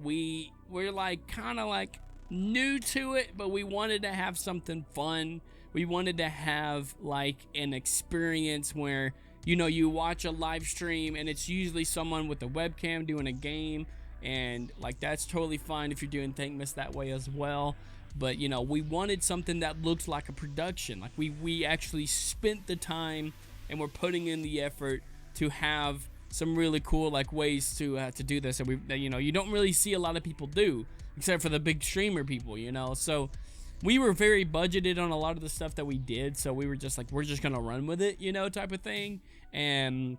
we're like kind of like new to it, but we wanted to have something fun. We wanted to have like an experience where, you know, you watch a live stream and it's usually someone with a webcam doing a game, and like that's totally fine if you're doing Thankmas that way as well. But you know, we wanted something that looked like a production, like we actually spent the time and we're putting in the effort to have some really cool like ways to do this, and we, you know, you don't really see a lot of people do, except for the big streamer people, you know. So we were very budgeted on a lot of the stuff that we did, so we were just like, we're just gonna run with it, you know, type of thing. And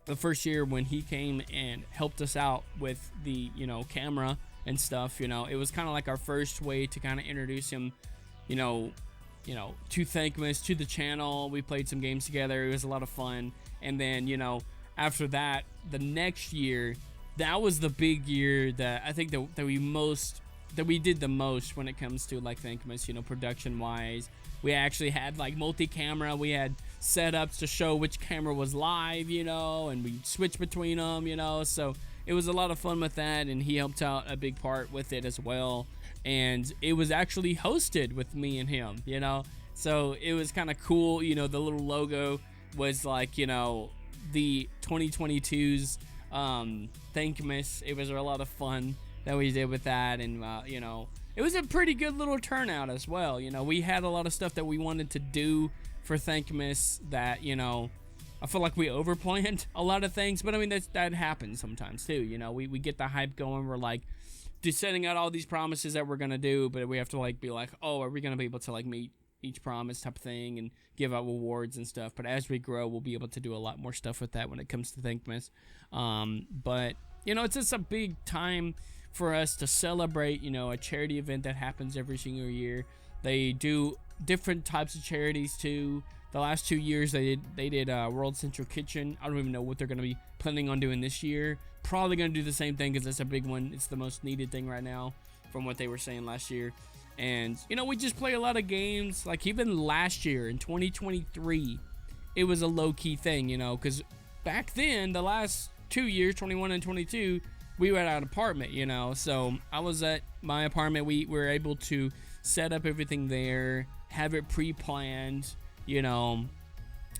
the first year when he came and helped us out with the, you know, camera and stuff, you know, it was kind of like our first way to kind of introduce him, you know, to Thankmas, to the channel. We played some games together. It was a lot of fun. And then, you know, after that, the next year, that was the big year that I think that we did the most when it comes to like Thankmas, you know, production wise. We actually had like multi-camera. We had setups to show which camera was live, you know, and we switched between them, you know. So it was a lot of fun with that, and he helped out a big part with it as well. And it was actually hosted with me and him, you know. So it was kind of cool, you know. The little logo was like, you know, the 2022's Thankmas. It was a lot of fun that we did with that, and you know, it was a pretty good little turnout as well. You know, we had a lot of stuff that we wanted to do for Thankmas that, you know, I feel like we overplanned a lot of things, but I mean, that happens sometimes too. You know, we get the hype going. We're like just setting out all these promises that we're gonna do, but we have to like be like, oh, are we gonna be able to like meet each promise type of thing and give out awards and stuff. But as we grow, we'll be able to do a lot more stuff with that when it comes to Thankmas. But you know, it's just a big time for us to celebrate, you know, a charity event that happens every single year. They do different types of charities too. The last 2 years they did World Central Kitchen. I don't even know what they're going to be planning on doing this year. Probably going to do the same thing because it's a big one. It's the most needed thing right now from what they were saying last year. And, you know, we just play a lot of games. Like even last year in 2023, it was a low-key thing, you know, because back then, the last 2 years, 21 and 22, we were at an apartment, you know. So I was at my apartment. We were able to set up everything there, have it pre-planned, you know,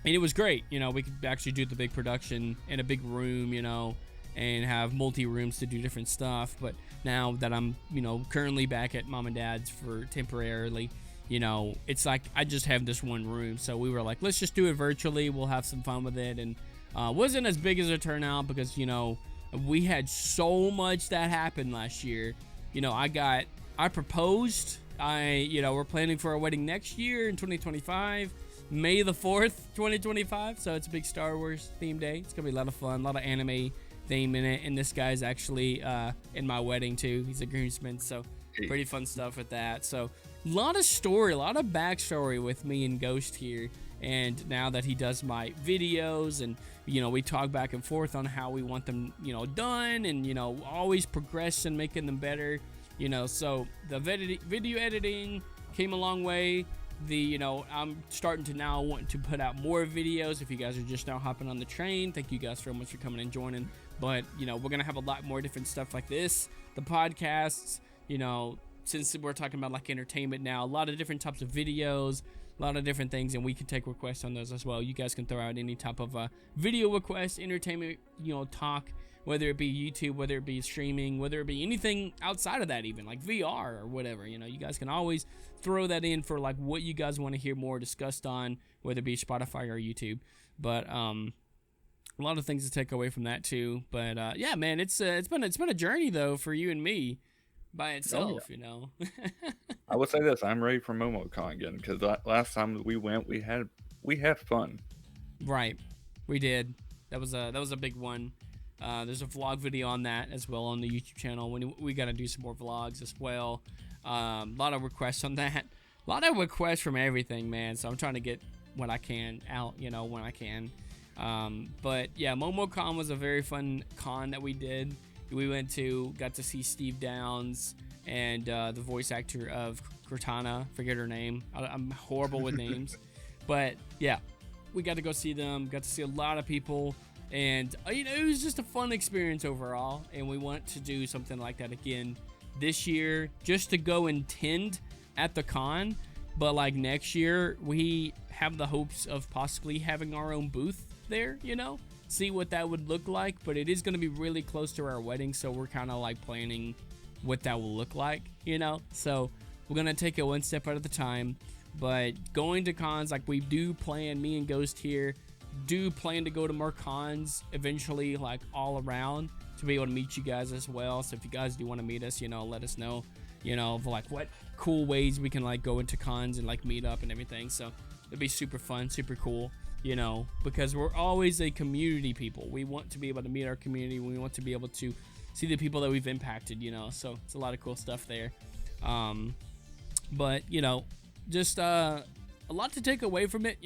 and it was great. You know, we could actually do the big production in a big room, you know, and have multi-rooms to do different stuff. But now that I'm, you know, currently back at mom and dad's for temporarily, you know, it's like I just have this one room. So we were like, let's just do it virtually. We'll have some fun with it. And wasn't as big as a turnout because, you know, we had so much that happened last year. You know, I proposed. You know, we're planning for a wedding next year in 2025. May the 4th, 2025. So it's a big Star Wars theme day. It's going to be a lot of fun, a lot of anime theme in it. And this guy's actually in my wedding too. He's a groomsman. So pretty fun stuff with that. So a lot of story, a lot of backstory with me and Ghost here. And now that he does my videos and, you know, we talk back and forth on how we want them, you know, done and, you know, always progress and making them better, you know. So the video editing came a long way. You know, I'm starting to now want to put out more videos. If you guys are just now hopping on the train, thank you guys very much for coming and joining. But, you know, we're going to have a lot more different stuff like this. The podcasts, you know, since we're talking about like entertainment now, a lot of different types of videos, a lot of different things, and we can take requests on those as well. You guys can throw out any type of video request, entertainment, you know, talk, whether it be YouTube, whether it be streaming, whether it be anything outside of that, even like VR or whatever. You know, you guys can always throw that in for like what you guys want to hear more discussed on, whether it be Spotify or YouTube. But a lot of things to take away from that too. But yeah, man, it's been a journey though for you and me by itself, you know. I would say this: I'm ready for MomoCon again because last time we went, we had fun. Right, we did. That was a big one. There's a vlog video on that as well on the YouTube channel. We got to do some more vlogs as well. A lot of requests on that. A lot of requests from everything, man. So I'm trying to get what I can out, you know, when I can. But yeah, MomoCon was a very fun con that we did. We got to see Steve Downs and the voice actor of Cortana. Forget her name. I'm horrible with names. But yeah, we got to go see them. Got to see a lot of people, and it was just a fun experience overall. And we want to do something like that again this year, just to go and tend at the con. But like next year, we have the hopes of possibly having our own booth there. See what that would look like. But it is going to be really close to our wedding, so we're kind of like planning what that will look like. So we're gonna take it one step at a time. But going to cons, like we do plan, me and Ghost here do plan to go to more cons eventually, like all around, to be able to meet you guys as well. So if you guys do want to meet us, let us know, of like what cool ways we can like go into cons and like meet up and everything. So it'd be super fun, super cool, because we're always a community people. We want to be able to meet our community. We want to be able to see the people that we've impacted, so it's a lot of cool stuff there. But just a lot to take away from it,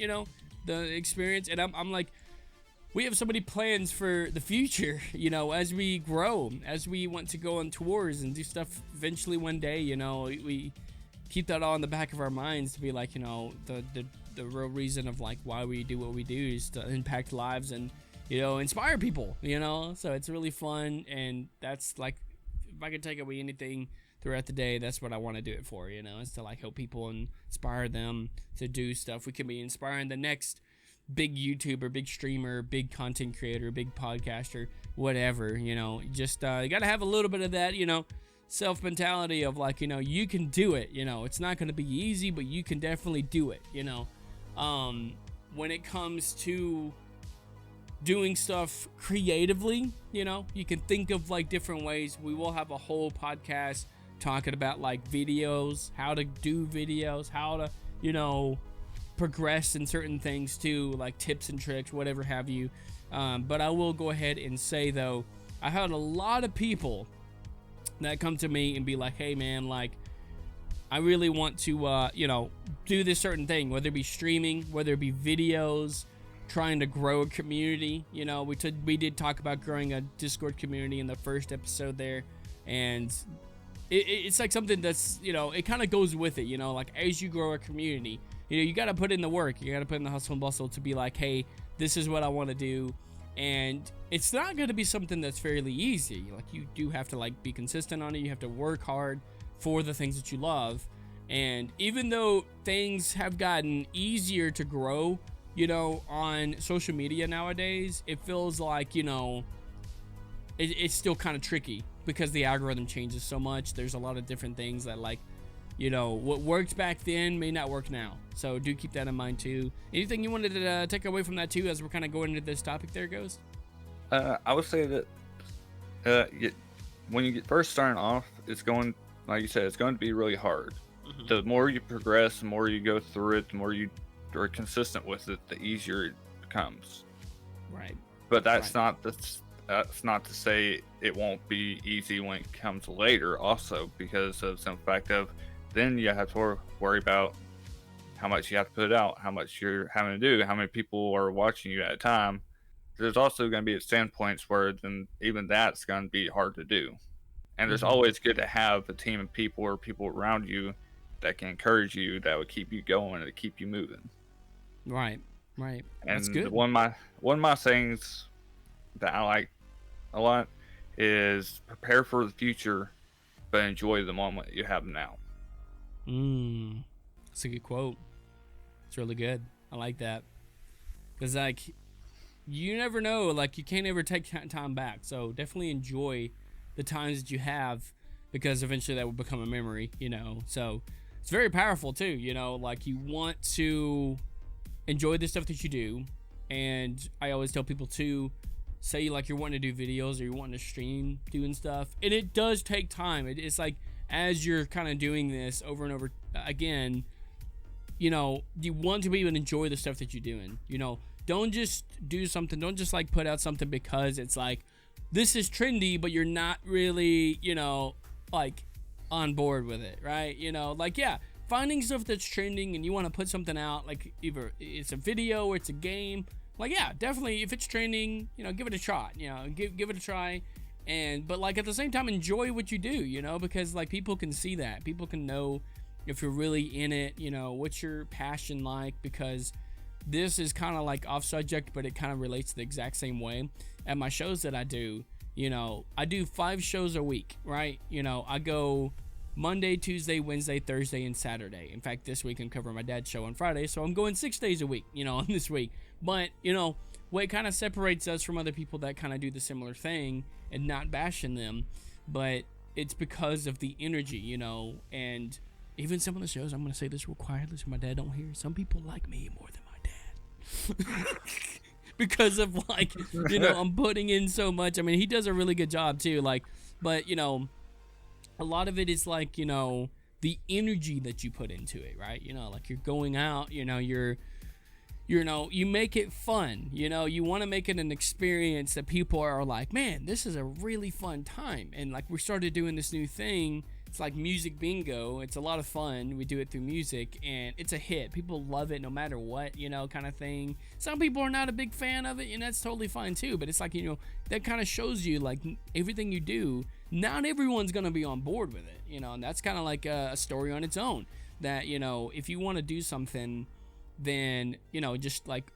the experience. And I'm like, we have so many plans for the future, as we grow, as we want to go on tours and do stuff eventually one day. We keep that all in the back of our minds to be like, the real reason of like why we do what we do is to impact lives and inspire people, so it's really fun. And that's like, if I could take away anything throughout the day, that's what I want to do it for, is to like help people and inspire them to do stuff. We can be inspiring the next big YouTuber, big streamer, big content creator, big podcaster, whatever. Just you got to have a little bit of that self mentality of like, you can do it. It's not going to be easy, but you can definitely do it. When it comes to doing stuff creatively, you can think of like different ways. We will have a whole podcast talking about like videos, how to do videos, how to progress in certain things too, like tips and tricks, whatever have you. But I will go ahead and say though, I had a lot of people that come to me and be like, hey man, like I really want to do this certain thing, whether it be streaming, whether it be videos, trying to grow a community. We did talk about growing a Discord community in the first episode there, and it's like something that's, it kind of goes with it, like as you grow a community, you got to put in the work, you got to put in the hustle and bustle to be like, hey, this is what I want to do. And it's not going to be something that's fairly easy. Like you do have to like be consistent on it. You have to work hard for the things that you love. And even though things have gotten easier to grow, on social media nowadays, it feels like, it's still kind of tricky because the algorithm changes so much. There's a lot of different things that like, what worked back then may not work now. So do keep that in mind too. Anything you wanted to take away from that too, as we're kind of going into this topic there, Ghost? I would say that when you get first starting off, it's going, like you said, it's going to be really hard. Mm-hmm. The more you progress, the more you go through it, the more you are consistent with it, the easier it becomes. Right. But that's not to say it won't be easy when it comes later also, because of some fact of then you have to worry about how much you have to put out, how much you're having to do, how many people are watching you at a time. There's also going to be standpoints where then even that's going to be hard to do. And there's always good to have a team of people or people around you that can encourage you, that would keep you going and to keep you moving. Right. That's And good. one of my sayings that I like a lot is prepare for the future, but enjoy the moment you have now. That's a good quote. It's really good. I like that. Because like, you never know, like you can't ever take time back. So definitely enjoy the times that you have, because eventually that will become a memory, So it's very powerful too, like you want to enjoy the stuff that you do. And I always tell people to say like you're wanting to do videos or you're wanting to stream doing stuff, and it does take time. It's like as you're kind of doing this over and over again, you want to be able to enjoy the stuff that you're doing. Don't just do something, don't just like put out something because it's like this is trendy, but you're not really like on board with it, right? Like, yeah, finding stuff that's trending and you want to put something out, like either it's a video or it's a game, like, yeah, definitely if it's trending, give it a shot, give it a try. But like at the same time, enjoy what you do, because like people can see that, people can know if you're really in it, what's your passion like, because this is kind of like off subject, but it kind of relates the exact same way. At my shows that I do, you know, I do 5 shows a week, right? You know, I go Monday, Tuesday, Wednesday, Thursday, and Saturday. In fact, this week I'm covering my dad's show on Friday, so I'm going 6 days a week, you know, this week. But, you know, what kind of separates us from other people that kind of do the similar thing, and not bashing them, but it's because of the energy, you know. And even some of the shows, I'm going to say this real quietly so my dad don't hear, some people like me more than my dad. Because of, like, you know, I'm putting in so much. I mean, he does a really good job too, like, but, you know, a lot of it is like, you know, the energy that you put into it, right? You know, like, you're going out, you know, you know, you make it fun, you know, you want to make it an experience that people are like, man, this is a really fun time. And like, we started doing this new thing. It's like music bingo. It's a lot of fun. We do it through music, and it's a hit. People love it no matter what, you know, kind of thing. Some people are not a big fan of it, and that's totally fine too. But it's like, you know, that kind of shows you, like, everything you do, not everyone's going to be on board with it, you know. And that's kind of like a story on its own, that, you know, if you want to do something, then, you know, just like,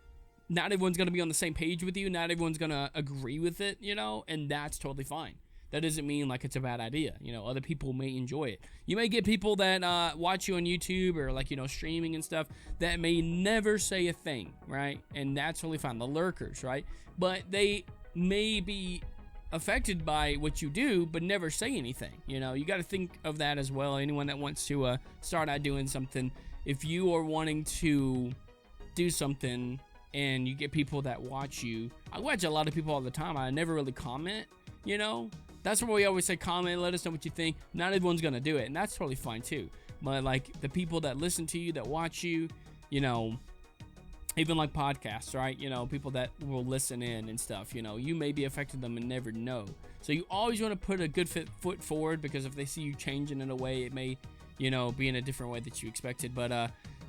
not everyone's going to be on the same page with you. Not everyone's going to agree with it, you know, and that's totally fine. That doesn't mean like it's a bad idea. You know, other people may enjoy it. You may get people that watch you on YouTube or, like, you know, streaming and stuff that may never say a thing, right? And that's totally fine. The lurkers, right? But they may be affected by what you do, but never say anything. You know, you got to think of that as well. Anyone that wants to start out doing something, if you are wanting to do something and you get people that watch you, I watch a lot of people all the time. I never really comment, you know. That's where we always say, comment, let us know what you think. Not everyone's going to do it, and that's totally fine too. But, like, the people that listen to you, that watch you, you know, even like podcasts, right? You know, people that will listen in and stuff, you know, you may be affecting them and never know. So you always want to put a good foot forward, because if they see you changing in a way, it may, you know, be in a different way that you expected. But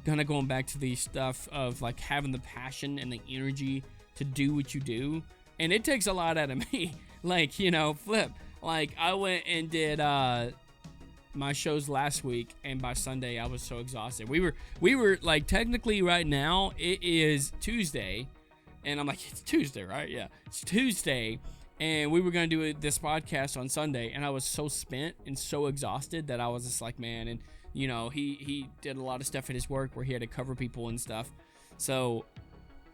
kind of going back to the stuff of, like, having the passion and the energy to do what you do. And it takes a lot out of me. Like, you know, flip. Like, I went and did my shows last week, and by Sunday I was so exhausted. We were like, technically right now it is Tuesday, and I'm like, it's Tuesday, right? Yeah, it's Tuesday, and we were gonna do this podcast on Sunday, and I was so spent and so exhausted that I was just like, man. And, you know, he did a lot of stuff at his work where he had to cover people and stuff. So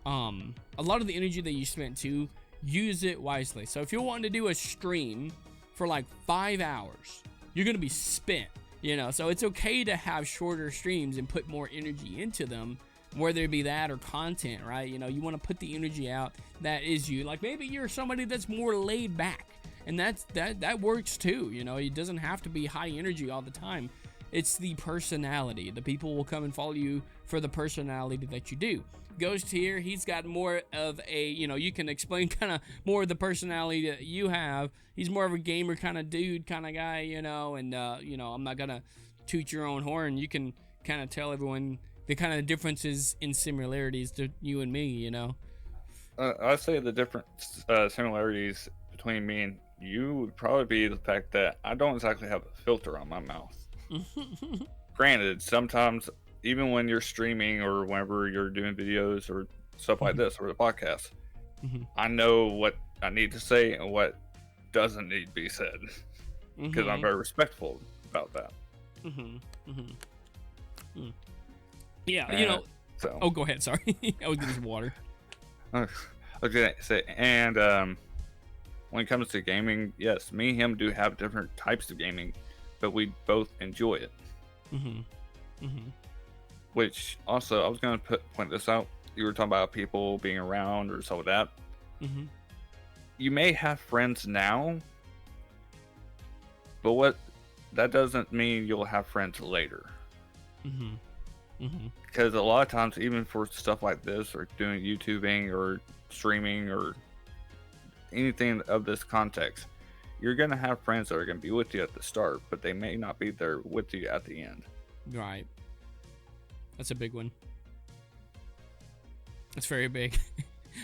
a lot of the energy that you spent too, use it wisely. So if you're wanting to do a stream for like 5 hours, you're going to be spent, you know. So it's okay to have shorter streams and put more energy into them, whether it be that or content, right? You know, you want to put the energy out that is you. Like, maybe you're somebody that's more laid back, and that works too. You know, it doesn't have to be high energy all the time. It's the personality. The people will come and follow you for the personality that you do. Ghost here, he's got more of a, you know, you can explain kind of more of the personality that you have. He's more of a gamer kind of dude, kind of guy, you know. And you know, I'm not gonna toot your own horn. You can kind of tell everyone the kind of differences in similarities to you and me, you know. I'd say the different similarities between me and you would probably be the fact that I don't exactly have a filter on my mouth. Granted, sometimes, even when you're streaming or whenever you're doing videos or stuff like this, or the podcast, I know what I need to say and what doesn't need to be said, because I'm very respectful about that. Yeah, and you know. So, oh, go ahead. Sorry, I was getting some water. I was gonna say, and when it comes to gaming, yes, me and him do have different types of gaming, but we both enjoy it. Which also, I was going to point this out. You were talking about people being around or so like that. You may have friends now, but that doesn't mean you'll have friends later. Because a lot of times, even for stuff like this, or doing YouTubing or streaming or anything of this context, you're going to have friends that are going to be with you at the start, but they may not be there with you at the end. Right. That's a big one. That's very big.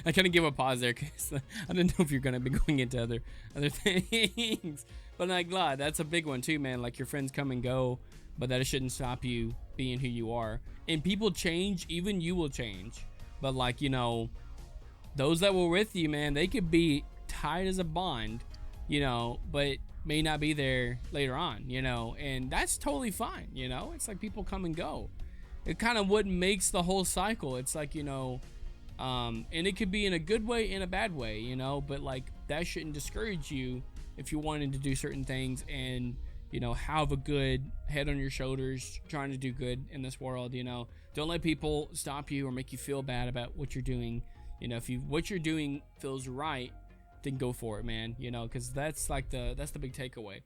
I kind of give a pause there because I didn't know if you're going to be going into other things. But, like, glad that's a big one too, man. Like, your friends come and go, but that shouldn't stop you being who you are. And people change. Even you will change. but like, you know, those that were with you, man, they could be tied as a bond, you know, but may not be there later on, you know, and that's totally fine, you know. It's like people come and go. It kind of what makes the whole cycle. It's like, you know, and it could be in a good way, in a bad way, you know, but like that shouldn't discourage you if you're wanting to do certain things and, you know, have a good head on your shoulders, trying to do good in this world, you know. Don't let people stop you or make you feel bad about what you're doing. You know, if what you're doing feels right, then go for it, man. You know, because that's like that's the big takeaway.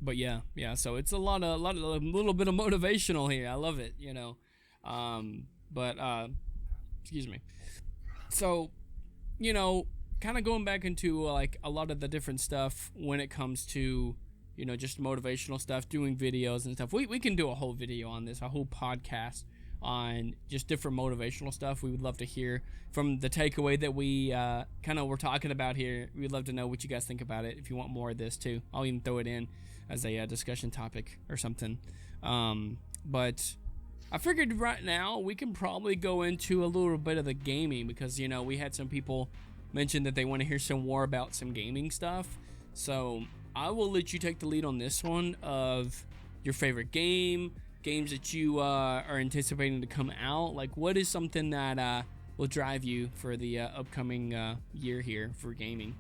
But yeah. So it's a little bit of motivational here. I love it. You know, but excuse me. So, you know, kind of going back into like a lot of the different stuff when it comes to, you know, just motivational stuff, doing videos and stuff. We can do a whole video on this, a whole podcast on just different motivational stuff. We would love to hear from the takeaway that we kind of were talking about here. We'd love to know what you guys think about it. If you want more of this too, I'll even throw it in as a discussion topic or something. But I figured right now we can probably go into a little bit of the gaming, because, you know, we had some people mention that they want to hear some more about some gaming stuff. So I will let you take the lead on this one of your favorite games that you are anticipating to come out. Like, what is something that will drive you for the upcoming year here for gaming?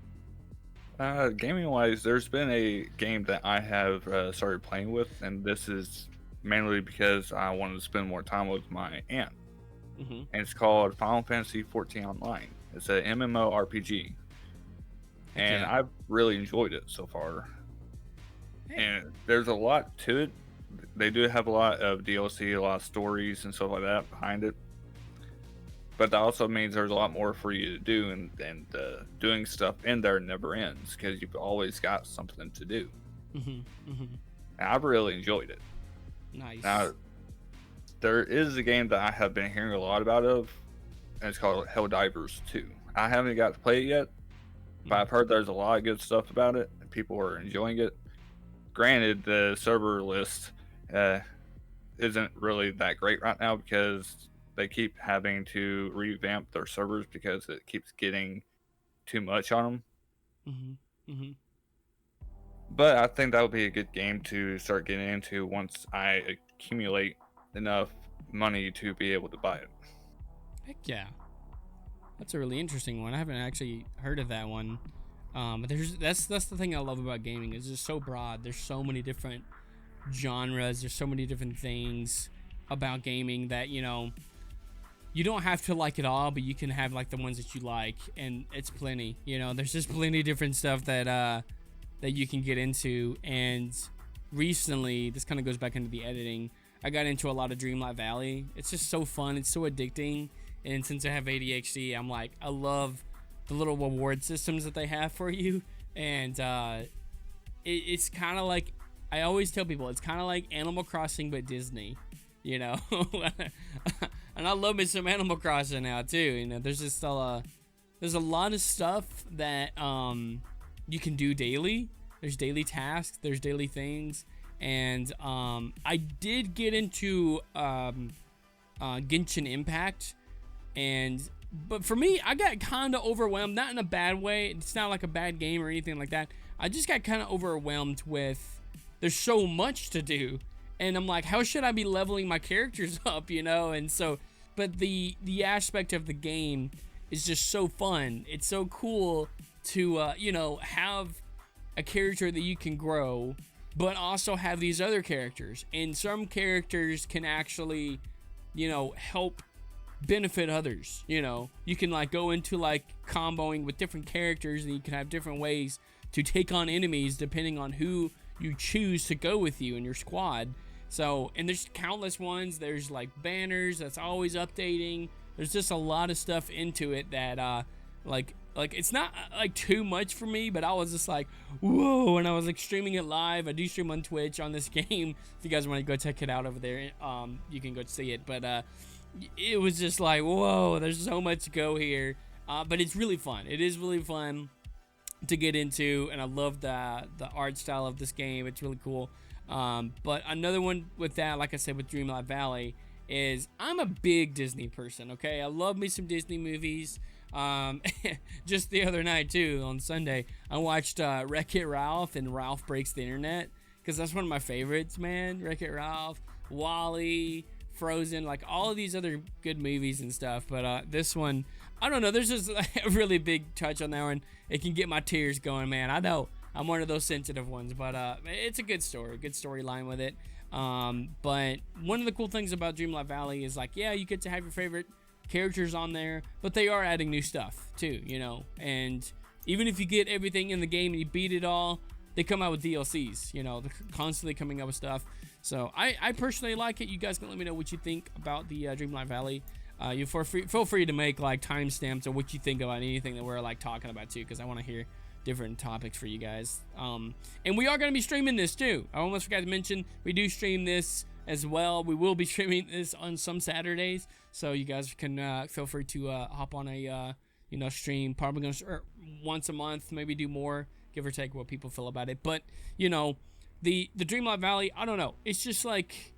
Gaming wise, there's been a game that I have started playing with, and this is mainly because I wanted to spend more time with my aunt. And it's called Final Fantasy 14 Online. It's an MMORPG, and I've really enjoyed it so far. And there's a lot to it. They do have a lot of DLC, a lot of stories and stuff like that behind it. But that also means there's a lot more for you to do, and doing stuff in there never ends, because you've always got something to do. And I've really enjoyed it. Nice. Now, there is a game that I have been hearing a lot about and it's called Helldivers 2. I haven't got to play it yet, but I've heard there's a lot of good stuff about it, and people are enjoying it. Granted, the server list isn't really that great right now, because they keep having to revamp their servers because it keeps getting too much on them. But I think that would be a good game to start getting into once I accumulate enough money to be able to buy it. Heck yeah. That's a really interesting one. I haven't actually heard of that one. But that's the thing I love about gaming. It's just so broad. There's so many different genres. There's so many different things about gaming that, you know, you don't have to like it all, but you can have like the ones that you like, and it's plenty. You know, there's just plenty of different stuff that you can get into. And recently, this kind of goes back into the editing, I got into a lot of Dreamlight Valley. It's just so fun. It's so addicting. And since I have ADHD, I'm like, I love the little reward systems that they have for you. And it's kind of like, I always tell people, it's kind of like Animal Crossing but Disney, you know. And I love me some Animal Crossing now too. You know, there's just there's a lot of stuff that you can do daily. There's daily tasks, there's daily things. And I did get into Genshin Impact, but for me, I got kind of overwhelmed, not in a bad way. It's not like a bad game or anything like that. I just got kind of overwhelmed with, there's so much to do, and I'm like, how should I be leveling my characters up, you know? And so, but the aspect of the game is just so fun. It's so cool to you know, have a character that you can grow, but also have these other characters, and some characters can actually, you know, help benefit others. You know, you can like go into like comboing with different characters, and you can have different ways to take on enemies depending on who you choose to go with you in your squad. So, and there's countless ones. There's like banners that's always updating. There's just a lot of stuff into it that like it's not like too much for me, but I was just like, whoa. And I was like streaming it live. I do stream on Twitch on this game. If you guys want to go check it out over there, you can go see it. But it was just like, whoa, there's so much to go here. But it's really fun. It is really fun to get into, and I love the art style of this game. It's really cool. But another one with that, like I said, with Dreamlight Valley, is I'm a big Disney person, okay? I love me some Disney movies. Um, just the other night, too, on Sunday, I watched Wreck-It Ralph and Ralph Breaks the Internet, because that's one of my favorites, man. Wreck-It Ralph, Wall-E, Frozen, like all of these other good movies and stuff. But this one, I don't know, there's just a really big touch on that one. It can get my tears going, man. I know I'm one of those sensitive ones, but it's a good story, good storyline with it. But one of the cool things about Dreamlight Valley is like, yeah, you get to have your favorite characters on there, but they are adding new stuff too, you know. And even if you get everything in the game and you beat it all, they come out with DLCs, you know. They're constantly coming up with stuff. So I personally like it. You guys can let me know what you think about the Dreamlight Valley. You feel free to make like timestamps of what you think about anything that we're like talking about too, because I want to hear different topics for you guys. And we are going to be streaming this too. I almost forgot to mention we do stream this as well. We will be streaming this on some Saturdays, so you guys can feel free to hop on a stream. Probably going to once a month, maybe do more, give or take what people feel about it. But you know, the Dreamlight Valley, I don't know. It's just like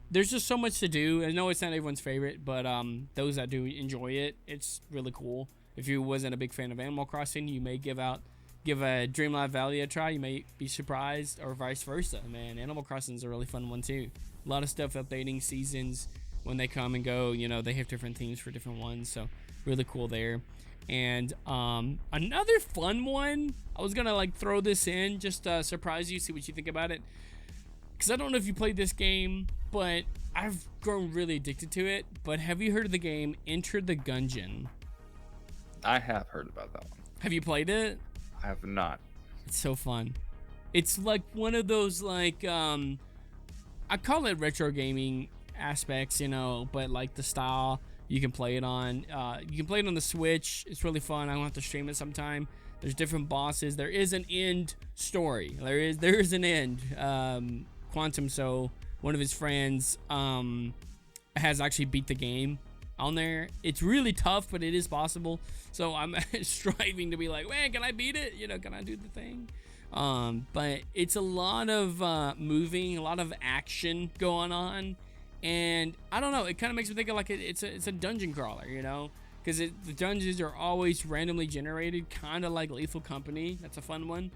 there's just so much to do. I know it's not everyone's favorite, but those that do enjoy it, it's really cool. If you wasn't a big fan of Animal Crossing, you may give a Dreamlight Valley a try. You may be surprised, or vice versa. Man, Animal Crossing is a really fun one too. A lot of stuff updating, seasons when they come and go. You know, they have different themes for different ones, so really cool there. And another fun one, I was gonna like throw this in just to surprise you, see what you think about it, because I don't know if you played this game, but I've grown really addicted to it. But have you heard of the game Enter the Gungeon? I have heard about that one. Have you played it? I have not. It's so fun. It's like one of those like I call it retro gaming aspects, you know, but like the style you can play it on. You can play it on the Switch. It's really fun. I will have to stream it sometime. There's different bosses. There is an end story. There is an end. Quantum, so one of his friends, has actually beat the game on there. It's really tough, but it is possible. So I'm striving to be like, man, can I beat it? You know, can I do the thing? But it's a lot of moving, a lot of action going on, and I don't know. It kind of makes me think of like it's a dungeon crawler, you know, because the dungeons are always randomly generated, kind of like Lethal Company. That's a fun one.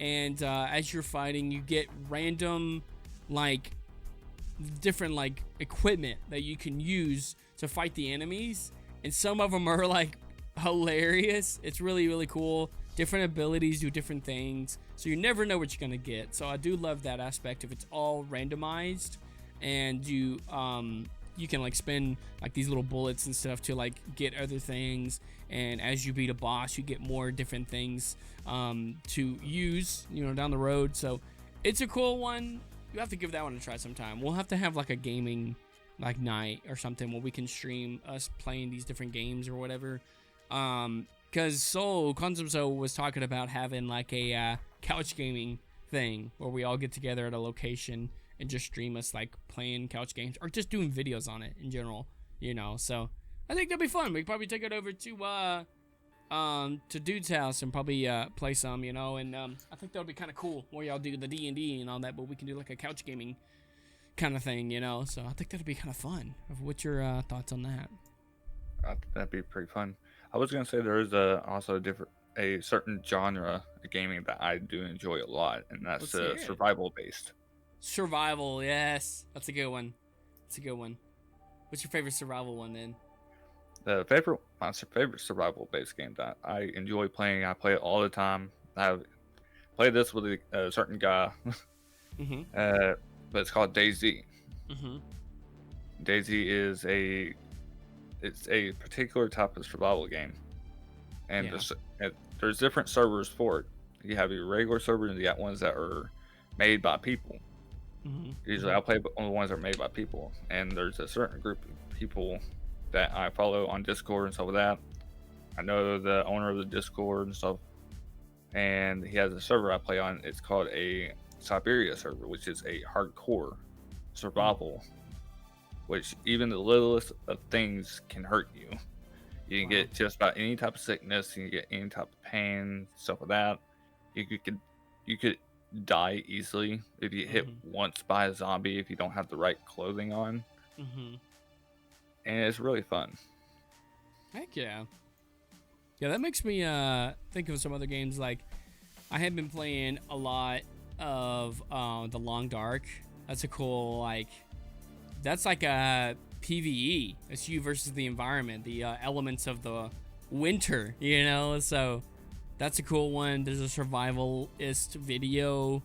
And as you're fighting, you get random like different like equipment that you can use to fight the enemies, and some of them are like hilarious. It's really, really cool. Different abilities do different things, so you never know what you're gonna get. So I do love that aspect if it's all randomized, and you can like spend like these little bullets and stuff to like get other things, and as you beat a boss you get more different things to use, you know, down the road. So it's a cool one. You have to give that one a try sometime. We'll have to have like a gaming like night or something where we can stream us playing these different games or whatever. Because Quantum Soul was talking about having like a couch gaming thing where we all get together at a location and just stream us like playing couch games or just doing videos on it in general, you know. So I think that'd be fun. We could probably take it over to Dude's house and probably play some, you know. And I think that would be kind of cool where y'all do the D&D and all that, but we can do like a couch gaming kind of thing, you know. So I think that'd be kind of fun. What's your thoughts on that? That'd be pretty fun. I was gonna say there is also a certain genre of gaming that I do enjoy a lot, and that's survival based. Survival, yes, that's a good one. That's a good one. What's your favorite survival one then? My favorite survival based game that I enjoy playing. I play it all the time. I've played this with a certain guy, Mm-hmm. but it's called DayZ. Mm-hmm. DayZ it's a particular type of survival game, and there's different servers for it. You have your regular servers, and you got ones that are made by people. Mm-hmm. Usually, I play on the ones that are made by people, and there's a certain group of people that I follow on Discord and stuff like that. I know the owner of the Discord and stuff, and he has a server I play on. It's called a Siberia server, which is a hardcore survival. Which even the littlest of things can hurt you. You can get just about any type of sickness. You can get any type of pain, stuff like that. You could die easily if you hit once by a zombie if you don't have the right clothing on. And it's really fun. Heck yeah. Yeah, that makes me think of some other games. Like, I have been playing a lot of The Long Dark. That's a cool, like, that's like a PvE. It's you versus the environment, the elements of the winter, you know? So that's a cool one. There's a survivalist video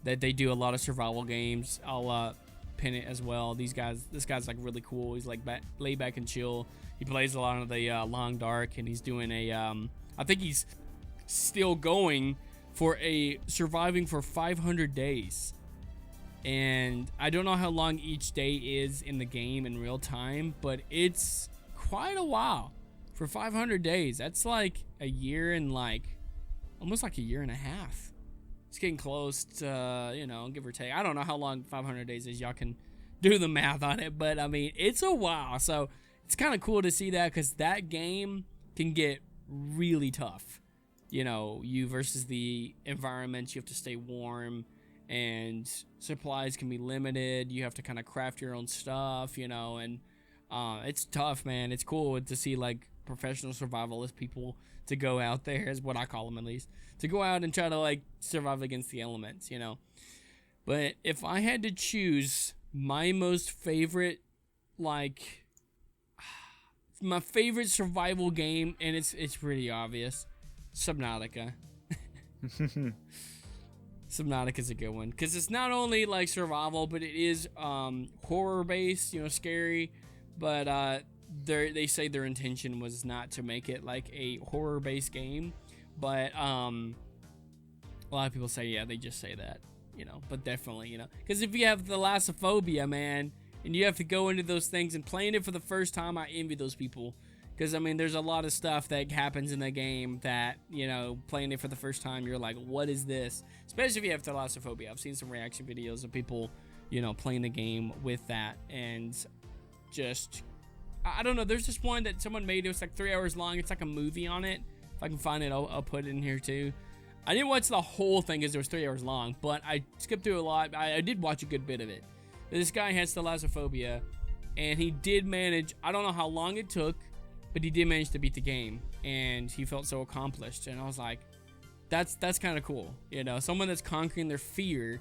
that they do a lot of survival games. I'll pin it as well. This guy's like really cool. He's like laid back and chill. He plays a lot of the Long Dark, and he's doing a I think he's still going for a surviving for 500 days. And I don't know how long each day is in the game in real time, but it's quite a while for 500 days. That's like a year and like almost like a year and a half. It's getting close to, you know, give or take. I don't know how long 500 days is. Y'all can do the math on it, but I mean, it's a while. So it's kind of cool to see that, because that game can get really tough. You know, you versus the environment, you have to stay warm, and supplies can be limited. You have to kind of craft your own stuff, you know, and it's tough, man. It's cool to see like professional survivalist people to go out there, is what I call them at least, to go out and try to like survive against the elements, you know. But if I had to choose my most favorite, like my favorite survival game, and it's pretty obvious, Subnautica. Subnautica's a good one, because it's not only like survival, but it is horror based, you know, scary. But they say their intention was not to make it like a horror based game, but a lot of people say, yeah, they just say that, you know. But definitely, you know, because if you have thalassophobia, man, and you have to go into those things and playing it for the first time, I envy those people. Because, I mean, there's a lot of stuff that happens in the game that, you know, playing it for the first time, you're like, what is this? Especially if you have thalassophobia. I've seen some reaction videos of people, you know, playing the game with that. And just, I don't know, there's this one that someone made. It was like 3 hours long. It's like a movie on it. If I can find it, I'll put it in here too. I didn't watch the whole thing because it was 3 hours long, but I skipped through a lot. I did watch a good bit of it. This guy has thalassophobia, and he did manage, I don't know how long it took, but he did manage to beat the game, and he felt so accomplished. And I was like, that's kind of cool, you know, someone that's conquering their fear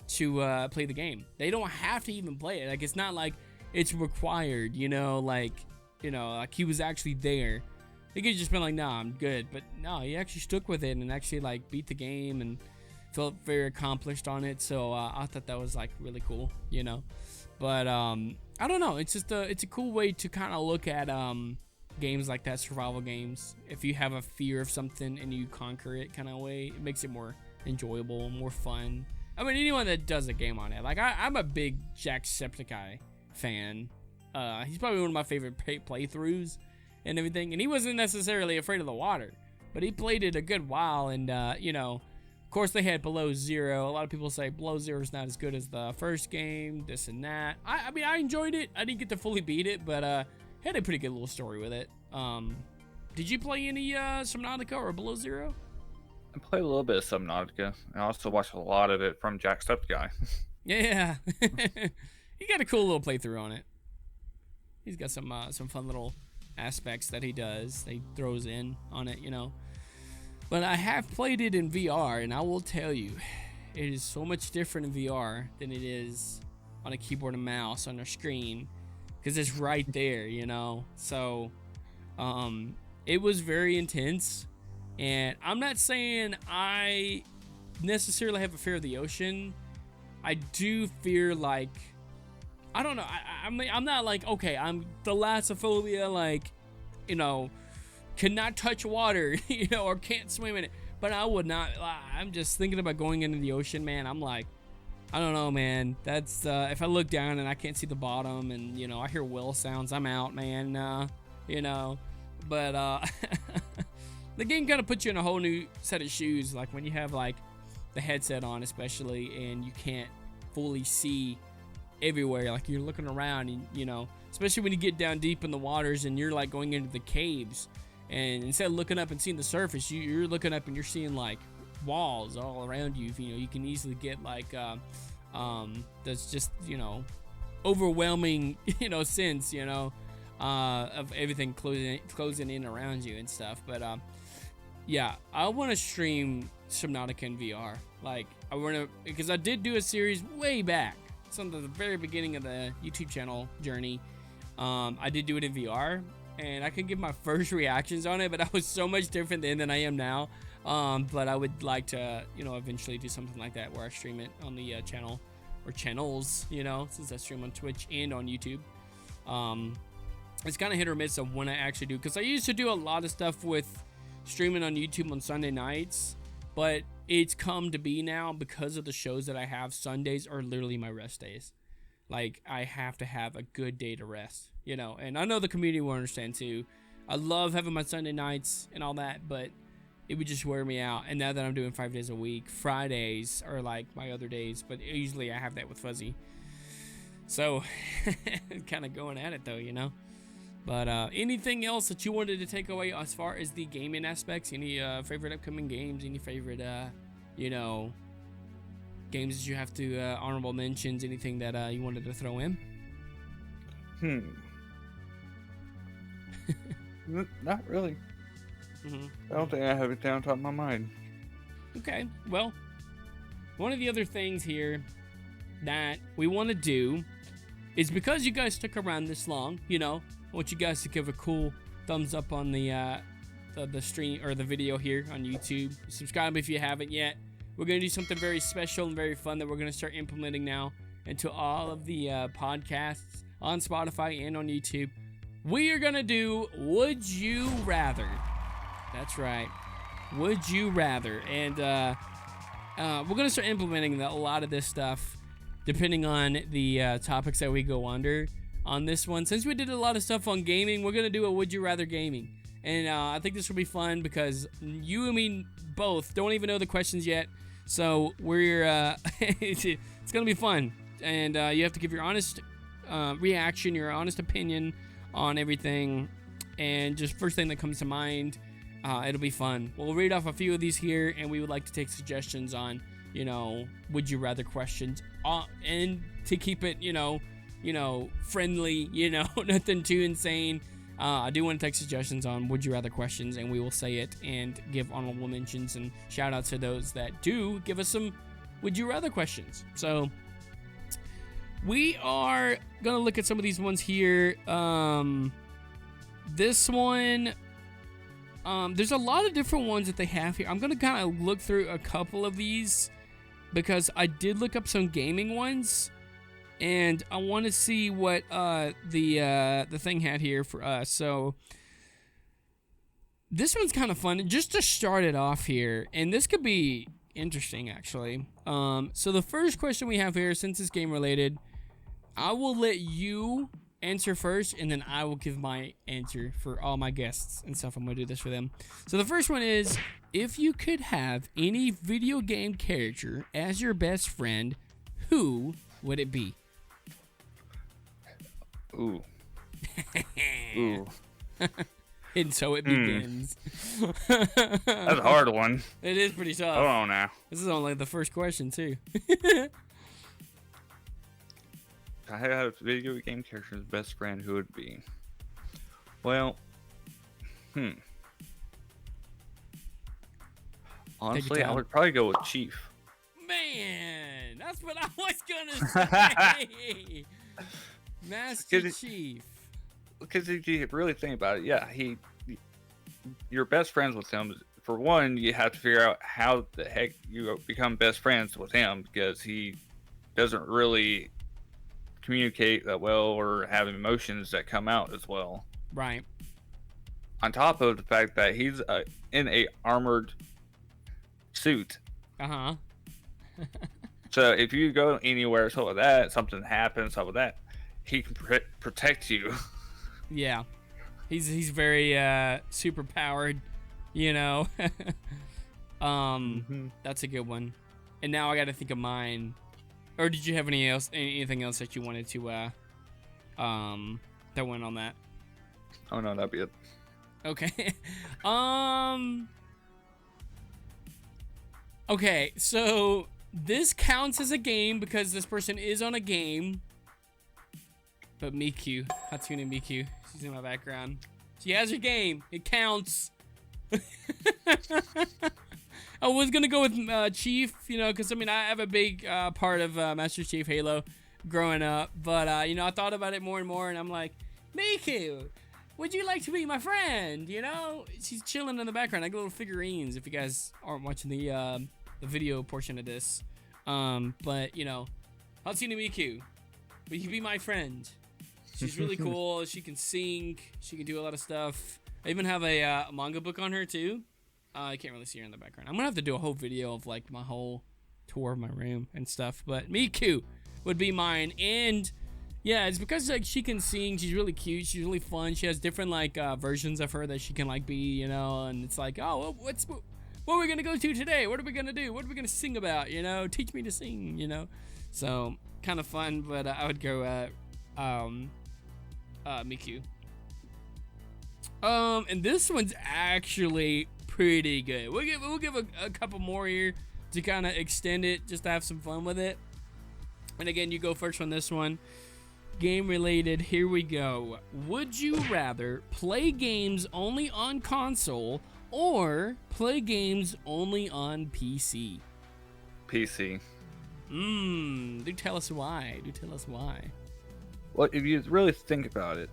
to play the game. They don't have to even play it. Like, it's not like it's required, you know, like he was actually there. He could just been like, nah, I'm good. But no, he actually stuck with it and actually like beat the game and felt very accomplished on it. So I thought that was like really cool, you know. But I don't know, it's just it's a cool way to kind of look at games like that, survival games. If you have a fear of something and you conquer it, kind of way, it makes it more enjoyable, more fun. I mean, anyone that does a game on it, like I'm a big Jacksepticeye fan. He's probably one of my favorite playthroughs and everything, and he wasn't necessarily afraid of the water, but he played it a good while. And you know, of course they had Below Zero. A lot of people say Below Zero is not as good as the first game, this and that. I mean, I enjoyed it. I didn't get to fully beat it, but had a pretty good little story with it. Did you play any Subnautica or Below Zero? I played a little bit of Subnautica. I also watched a lot of it from Jacksepticeye. Yeah. He got a cool little playthrough on it. He's got some fun little aspects that he throws in on it, you know. But I have played it in VR, and I will tell you, it is so much different in VR than it is on a keyboard and mouse on a screen, because it's right there, you know. So it was very intense, and I'm not saying I necessarily have a fear of the ocean. I do fear, like, I don't know, I mean, I'm not like, okay, I'm thalassophobia, like, you know, cannot touch water, you know, or can't swim in it. But I would not, I'm just thinking about going into the ocean, man. I'm like, I don't know, man. That's, if I look down and I can't see the bottom and, you know, I hear whale sounds, I'm out, man, you know. But the game kind of puts you in a whole new set of shoes, like when you have, like, the headset on especially, and you can't fully see everywhere. Like, you're looking around, and, you know, especially when you get down deep in the waters and you're, like, going into the caves. And instead of looking up and seeing the surface, you're looking up and you're seeing, like, walls all around you. You know, you can easily get like that's just, you know, overwhelming, you know, sense, you know, of everything closing in around you and stuff. But yeah, I want to stream Subnautica in VR. Like, I want to, because I did do a series way back, some of the very beginning of the YouTube channel journey. I did do it in VR, and I could give my first reactions on it, but I was so much different then than I am now. But I would like to, you know, eventually do something like that where I stream it on the channel, or channels, you know, since I stream on Twitch and on YouTube. It's kind of hit or miss of when I actually do, because I used to do a lot of stuff with streaming on YouTube on Sunday nights, but it's come to be now, because of the shows that I have, Sundays are literally my rest days. Like, I have to have a good day to rest, you know, and I know the community will understand too. I love having my Sunday nights and all that, but it would just wear me out. And now that I'm doing 5 days a week, Fridays are like my other days, but usually I have that with Fuzzy. So, kind of going at it though, you know. But anything else that you wanted to take away as far as the gaming aspects? Any favorite upcoming games? Any favorite, you know, games that you have to honorable mentions? Anything that you wanted to throw in? Not really. I don't think I have it down top of my mind. Okay, well, one of the other things here that we want to do is, because you guys stuck around this long, you know, I want you guys to give a cool thumbs up on the stream or the video here on YouTube. Subscribe if you haven't yet. We're going to do something very special and very fun that we're going to start implementing now into all of the podcasts on Spotify and on YouTube. We are going to do Would You Rather. That's right. Would You Rather. And we're going to start implementing a lot of this stuff depending on the topics that we go under on this one. Since we did a lot of stuff on gaming, we're going to do a Would You Rather gaming. And I think this will be fun because you and me both don't even know the questions yet. So we're it's going to be fun. And you have to give your honest reaction, your honest opinion on everything. And just first thing that comes to mind. It'll be fun. We'll read off a few of these here, and we would like to take suggestions on, you know, Would You Rather questions. And to keep it, you know, friendly, you know, nothing too insane. I do want to take suggestions on Would You Rather questions, and we will say it and give honorable mentions and shout outs to those that do give us some Would You Rather questions. So we are going to look at some of these ones here. This one, there's a lot of different ones that they have here. I'm going to kind of look through a couple of these because I did look up some gaming ones. And I want to see what the thing had here for us. So this one's kind of fun, just to start it off here. And this could be interesting, actually. So the first question we have here, since it's game related, I will let you answer first, and then I will give my answer for all my guests and stuff. I'm going to do this for them. So the first one is, if you could have any video game character as your best friend, who would it be? Ooh. Ooh. And so it begins. That's a hard one. It is pretty tough. Hold on now. This is only the first question, too. I had a video game character's best friend, who would be? Well, honestly, I would probably go with Chief. Man, that's what I was gonna say. Master Chief. Because if you really think about it, yeah, you're best friends with him. For one, you have to figure out how the heck you become best friends with him, because he doesn't really communicate that well or have emotions that come out as well. Right. On top of the fact that he's in a armored suit. Uh-huh. So if you go anywhere, something like that, something happens, something like that, he can protect you. Yeah. He's very super powered, you know. That's a good one. And now I got to think of mine. Or did you have anything else that you wanted to that went on that? Oh no, that'd be it. Okay. Okay, so this counts as a game because this person is on a game. But Miku, Hatsune Miku, she's in my background. She has her game. It counts. I was gonna go with Chief, because I mean I have a big part of Master Chief Halo growing up, but I thought about it more and more, and I'm like, Miku, would you like to be my friend? She's chilling in the background. I got little figurines. If you guys aren't watching the video portion of this, but Hatsune Miku, will you be my friend? She's really cool. She can sing. She can do a lot of stuff. I even have a manga book on her too. I can't really see her in the background. I'm gonna have to do a whole video of like my whole tour of my room and stuff. But Miku would be mine, and yeah, it's because like she can sing. She's really cute. She's really fun. She has different like versions of her that she can like be, and it's like, oh, what are we gonna go to today? What are we gonna do? What are we gonna sing about? Teach me to sing. So kind of fun. But I would go Miku. And this one's actually pretty good. We'll give a couple more here to kind of extend it, just to have some fun with it. And again, you go first on this one. Game related. Here we go. Would you rather play games only on console or play games only on PC? PC. Do tell us why. Well, if you really think about it,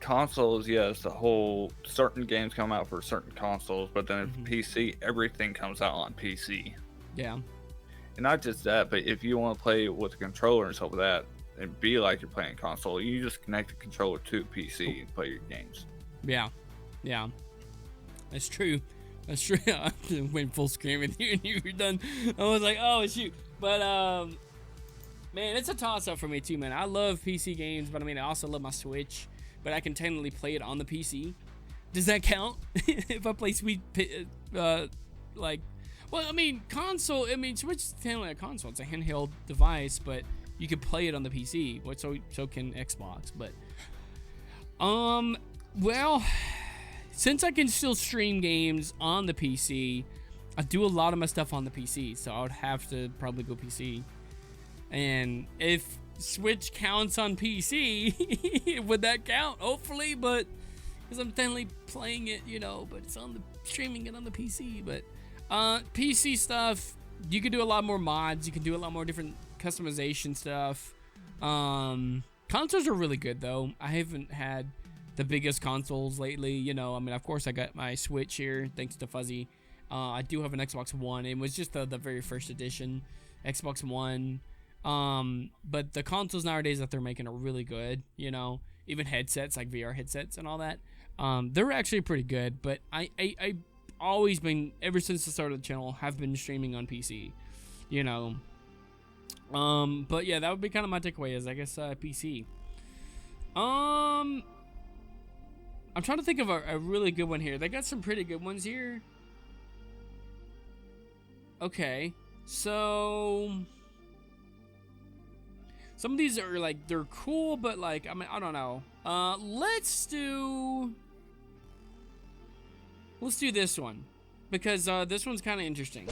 consoles, yes, the whole certain games come out for certain consoles, but then PC, everything comes out on PC. Yeah. And not just that, but if you want to play with a controller and stuff like that, and be like you're playing console, you just connect the controller to PC and play your games. Yeah. That's true. I went full screen with you and you were done. I was like, oh shoot. But man, it's a toss-up for me too, man. I love PC games, but I mean, I also love my Switch. But I can technically play it on the PC. Does that count? If I play console. I mean, Switch is technically a console. It's a handheld device, but you can play it on the PC. So can Xbox. But well, since I can still stream games on the PC, I do a lot of my stuff on the PC. So I would have to probably go PC. And if Switch counts on PC, would that count? Hopefully, but because I'm technically playing it, but it's streaming it on the PC. But PC stuff, you can do a lot more mods. You can do a lot more different customization stuff. Consoles are really good though. I haven't had the biggest consoles lately. I mean, of course, I got my Switch here thanks to Fuzzy. I do have an Xbox One. It was just the very first edition Xbox One. But the consoles nowadays that they're making are really good, even headsets like VR headsets and all that. They're actually pretty good, but I always been, ever since the start of the channel, have been streaming on PC, but yeah, that would be kind of my takeaway is, I guess, PC. I'm trying to think of a really good one here. They got some pretty good ones here. Okay, so some of these are like, they're cool, but like, I mean, I don't know. Let's do this one because this one's kind of interesting.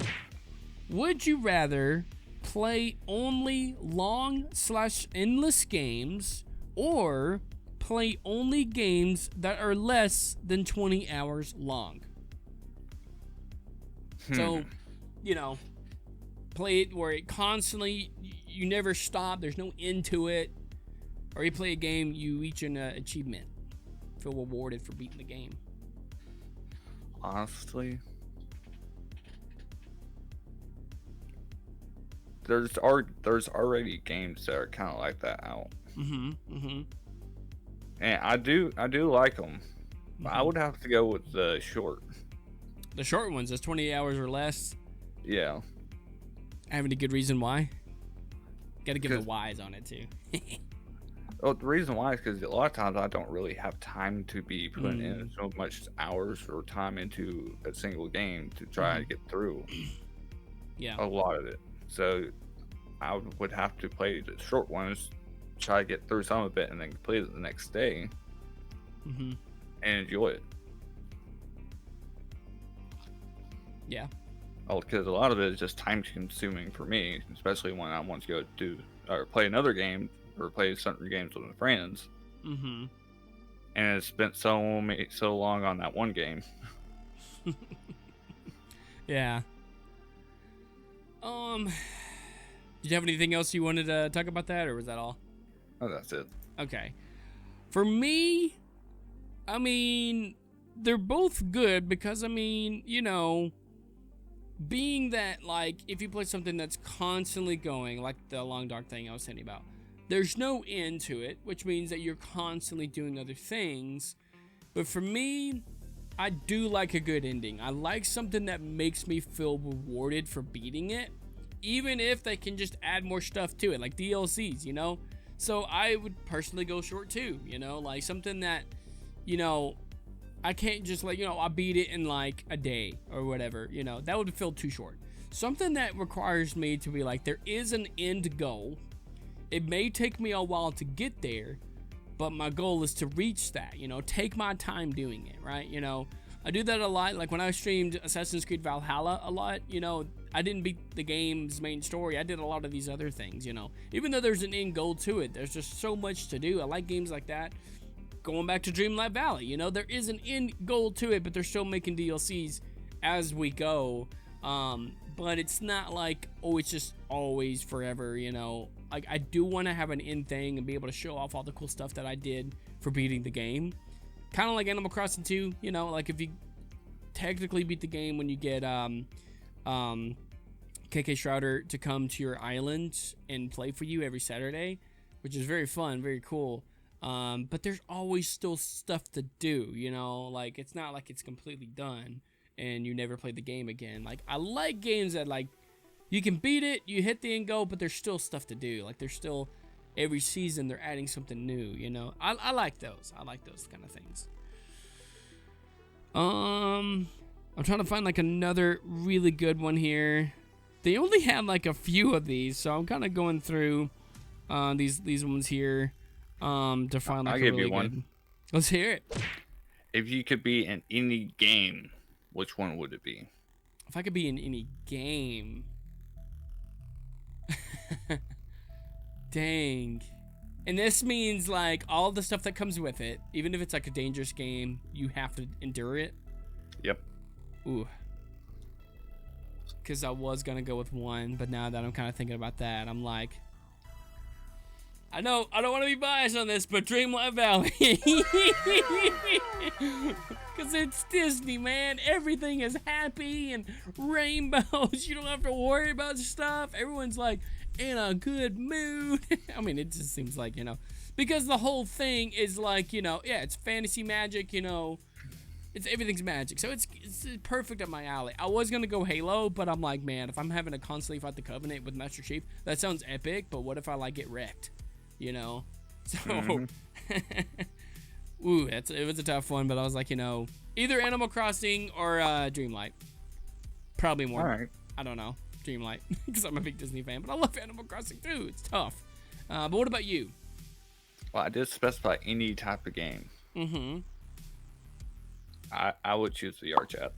Would you rather play only long/endless games or play only games that are less than 20 hours long? So, play it where it constantly, you never stop, there's no end to it, or you play a game, you reach an achievement, feel rewarded for beating the game. Honestly, there's already games that are kind of like that out. And I do like them, but I would have to go with the short ones. That's 20 hours or less. Yeah. Have any good reason why? Gotta give the whys on it too. Well, the reason why is because a lot of times I don't really have time to be putting in so much hours or time into a single game to try to get through a lot of it. So I would have to play the short ones, try to get through some of it, and then complete it the next day and enjoy it. Yeah. because a lot of it is just time consuming for me, especially when I want to go do or play another game or play certain games with my friends. Mm-hmm. And it's spent so long on that one game. Yeah. Did you have anything else you wanted to talk about that, or was that all? Oh, that's it. Okay. For me, I mean, they're both good because, I mean, you know, being that, like, if you play something that's constantly going, like the Long Dark thing I was telling you about, there's no end to it, which means that you're constantly doing other things. But for me, I do like a good ending. I like something that makes me feel rewarded for beating it, even if they can just add more stuff to it, like DLCs, you know? So I would personally go short too, you know? Like something that, you know, I can't just like, you know, I beat it in like a day or whatever, you know? That would feel too short. Something that requires me to be like, there is an end goal. It may take me a while to get there, but my goal is to reach that, you know, take my time doing it, right? You know, I do that a lot. Like when I streamed Assassin's Creed Valhalla a lot, you know, I didn't beat the game's main story. I did a lot of these other things, you know, even though there's an end goal to it, there's just so much to do. I like games like that. Going back to Dreamlight Valley, you know, there is an end goal to it, but they're still making DLCs as we go. But it's not like, oh, it's just always forever, you know. Like, I do want to have an end thing and be able to show off all the cool stuff that I did for beating the game. Kind of like Animal Crossing 2, you know, like if you technically beat the game when you get KK Shrouder to come to your island and play for you every Saturday, which is very fun, very cool. But there's always still stuff to do, you know, like it's not like it's completely done and you never play the game again. Like, I like games that, like, you can beat it, you hit the end goal, but there's still stuff to do. Like, there's still, every season, they're adding something new, you know? I like those. I like those kind of things. I'm trying to find, like, another really good one here. They only had, like, a few of these, so I'm kind of going through these ones here to find, like, I'll a give really you one. good. Let's hear it. If you could be in any game, which one would it be? If I could be in any game... Dang. And this means like all the stuff that comes with it, even if it's like a dangerous game, you have to endure it. Yep. Ooh. Because I was gonna go with one, but now that I'm kind of thinking about that, I'm like, I know I don't want to be biased on this, but Dreamlight Valley. Because it's Disney, man. Everything is happy and rainbows. You don't have to worry about stuff. Everyone's like in a good mood. I mean, it just seems like, you know, because the whole thing is like, you know, yeah, it's fantasy magic, you know, everything's magic. So it's perfect up my alley. I was going to go Halo, but I'm like, man, if I'm having to constantly fight the Covenant with Master Chief, that sounds epic, but what if I like get wrecked, you know? So, ooh, it was a tough one, but I was like, you know, either Animal Crossing or Dreamlight. Probably more. All right. I don't know. Dreamlight, because I'm a big Disney fan, but I love Animal Crossing too. It's tough. But what about you? Well, I did specify any type of game. Mm-hmm. I would choose VR chat.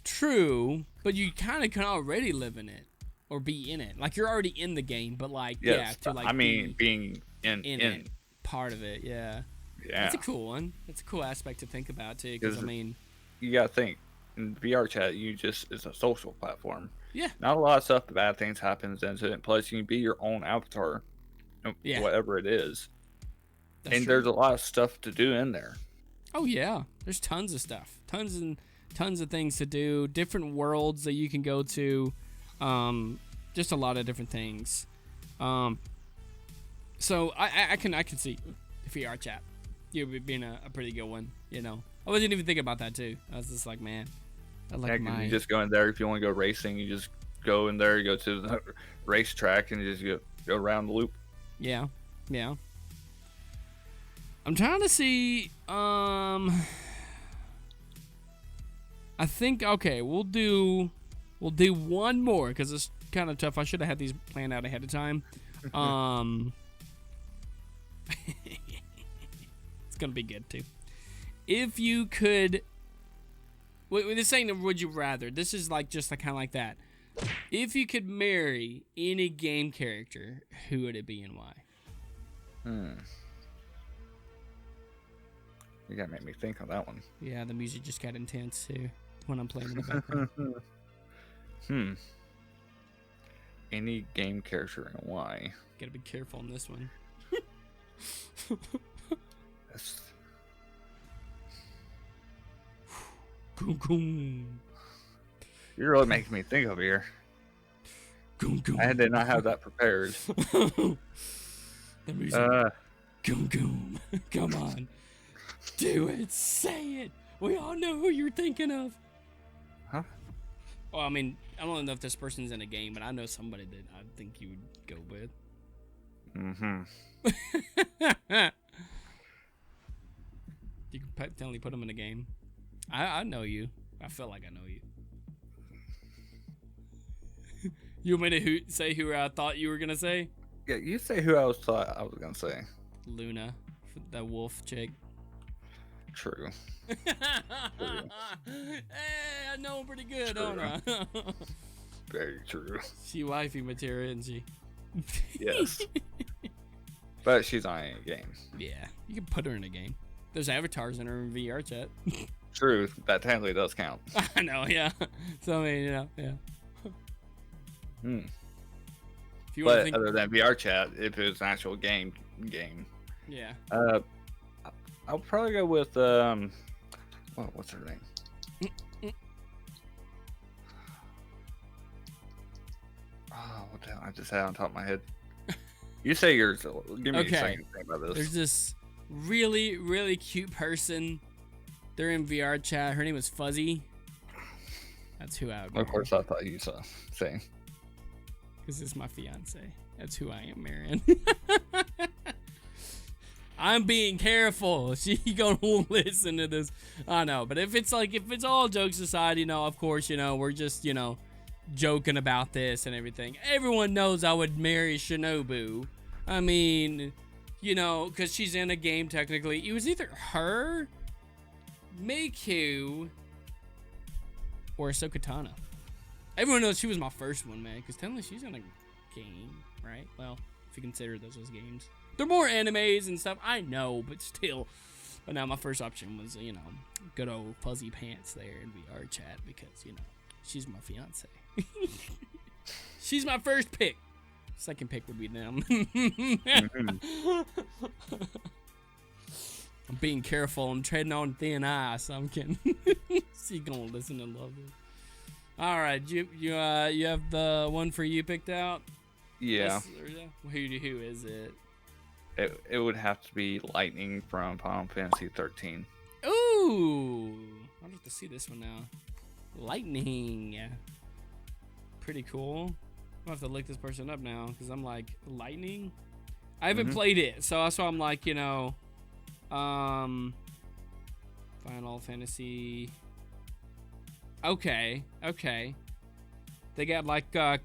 True, but you kind of can already live in it or be in it. Like you're already in the game, but like Yes, yeah, to like I mean being in it, part of it. Yeah. Yeah. That's a cool one. That's a cool aspect to think about too. Because I mean, you gotta think in VR chat, it's a social platform. Yeah. Not a lot of stuff, bad things happens into it. Plus, you can be your own avatar, yeah, whatever it is. That's and true. there's a lot of stuff to do in there. Oh yeah, there's tons of stuff, tons of things to do, different worlds that you can go to, just a lot of different things. So I can see VR chat, you being a pretty good one. You know, I wasn't even thinking about that too. I was just like, man, I like You just go in there if you want to go racing. You just go in there, you go to the racetrack, and you just go around the loop. Yeah. I'm trying to see. I think okay. We'll do one more because it's kind of tough. I should have had these planned out ahead of time. It's gonna be good too. If you could This ain't a would you rather. This is like just like kind of like that. If you could marry any game character, who would it be and why? You gotta make me think on that one. Yeah, the music just got intense too when I'm playing in the background. Any game character and why? Gotta be careful on this one. That's... Goom, goom. You're really making me think over here. Goom, goom. I did not have that prepared. The music. Goom, goom. Come on. Do it. Say it. We all know who you're thinking of. Huh? Well, I mean, I don't know if this person's in a game, but I know somebody that I think you would go with. You can definitely put them in a game. I know you. I feel like I know you. You want me to say who I thought you were going to say? Yeah, you say who I thought I was going to say. Luna, the wolf chick. True. Hey, I know him pretty good, don't I? Very true. She wifey material, isn't she? Yes. But she's not in a game. Yeah, you can put her in a game. There's avatars in her VR chat. True, that technically does count. I know, yeah. So, I mean, yeah. If you But think... other than VR chat, if it was an actual game. Yeah. I'll probably go with what's her name? What the hell? I just had it on top of my head. You say yours. Give me a second to think about this. There's this really, really cute person. They're in VR chat. Her name is Fuzzy. That's who I would marry. Of course, I thought you saw saying. Because it's my fiance. That's who I am marrying. I'm being careful. She gonna listen to this. I know, but if it's all jokes aside, of course, we're just, joking about this and everything. Everyone knows I would marry Shinobu. I mean, because she's in a game technically. It was either her, Meiku, or Ahsoka Tano. Everyone knows she was my first one, man, because technically she's in a game, right? Well, if you consider those as games. They're more animes and stuff, I know, but still. But now my first option was, good old Fuzzy Pants there in VR chat because, she's my fiance. She's my first pick. Second pick would be them. I'm being careful. I'm treading on thin ice. I'm kidding. She gonna listen and love it. All right, you have the one for you picked out? Yeah. Who is it? It would have to be Lightning from Final Fantasy 13. Ooh, I'll have to see this one now. Lightning, pretty cool. I'll have to look this person up now because I'm like, Lightning. I haven't played it, so that's why I'm like, Final Fantasy. Okay. They got like kind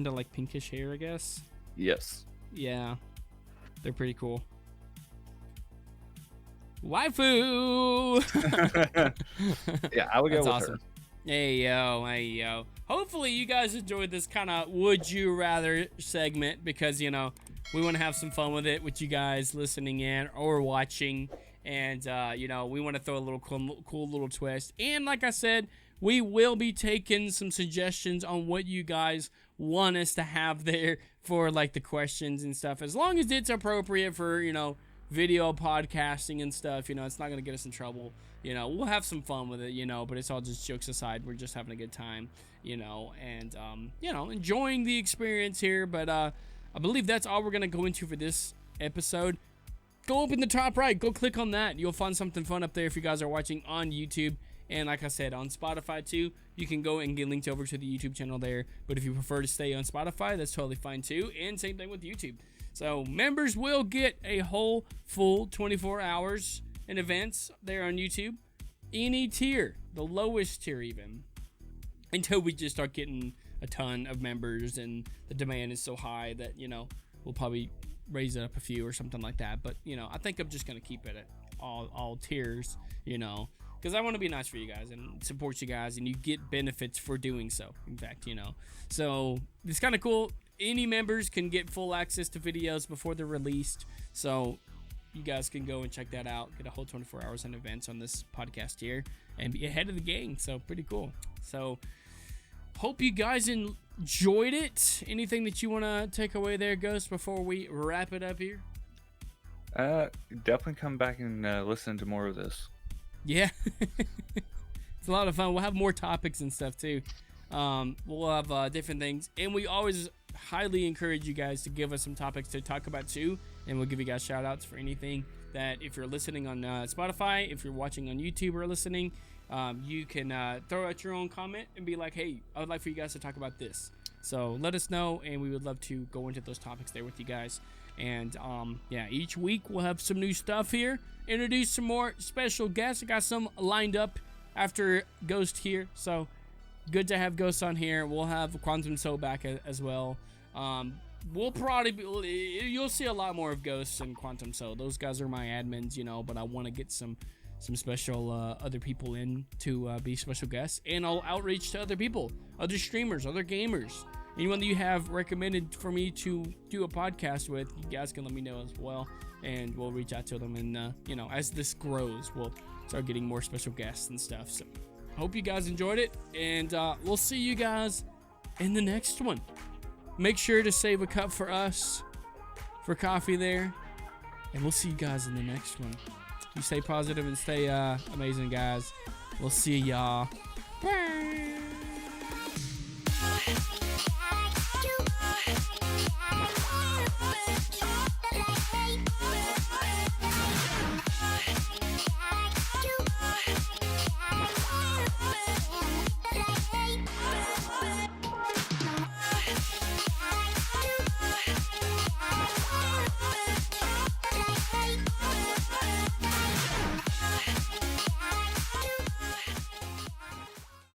of like pinkish hair, I guess. Yes. Yeah, they're pretty cool. Waifu. Yeah, I would go with awesome. her. Hey yo. Hopefully you guys enjoyed this kind of would you rather segment because we want to have some fun with it with you guys listening in or watching, and we want to throw a little cool little twist. And like I said, we will be taking some suggestions on what you guys want us to have there for like the questions and stuff, as long as it's appropriate for video podcasting and stuff. It's not gonna get us in trouble. We'll have some fun with it, but it's all just jokes aside. We're just having a good time, and enjoying the experience here. But I believe that's all we're gonna go into for this episode. Go up in the top right, go click on that. You'll find something fun up there if you guys are watching on YouTube. And like I said, on Spotify too, you can go and get linked over to the YouTube channel there. But if you prefer to stay on Spotify, that's totally fine too. And same thing with YouTube. So members will get a whole full 24 hours in events there on YouTube. Any tier, the lowest tier even. Until we just start getting a ton of members and the demand is so high that, we'll probably raise it up a few or something like that. But, I think I'm just going to keep it at all tiers, because I want to be nice for you guys and support you guys, and you get benefits for doing so. In fact, so it's kind of cool. Any members can get full access to videos before they're released, so you guys can go and check that out. Get a whole 24 hours in advance on this podcast here and be ahead of the gang. So pretty cool. So hope you guys enjoyed it. Anything that you want to take away there, Ghost, before we wrap it up here? Definitely come back and listen to more of this. Yeah. It's a lot of fun. We'll have more topics and stuff too. We'll have different things, and we always highly encourage you guys to give us some topics to talk about too, and we'll give you guys shout outs for anything that, if you're listening on Spotify, if you're watching on YouTube or listening, you can throw out your own comment and be like, hey, I would like for you guys to talk about this. So let us know, and we would love to go into those topics there with you guys. And yeah, each week we'll have some new stuff here, introduce some more special guests. I got some lined up after Ghost here, so good to have Ghost on here. We'll have Quantum Soul back as well. We'll probably you'll see a lot more of Ghost and Quantum Soul. Those guys are my admins, but I want to get some special other people in to be special guests, and I'll outreach to other people, other streamers, other gamers. Anyone that you have recommended for me to do a podcast with, you guys can let me know as well, and we'll reach out to them. And as this grows, we'll start getting more special guests and stuff. So hope you guys enjoyed it, and we'll see you guys in the next one. Make sure to save a cup for us for coffee there, and we'll see you guys in the next one. You stay positive and stay amazing, guys. We'll see y'all. Bye.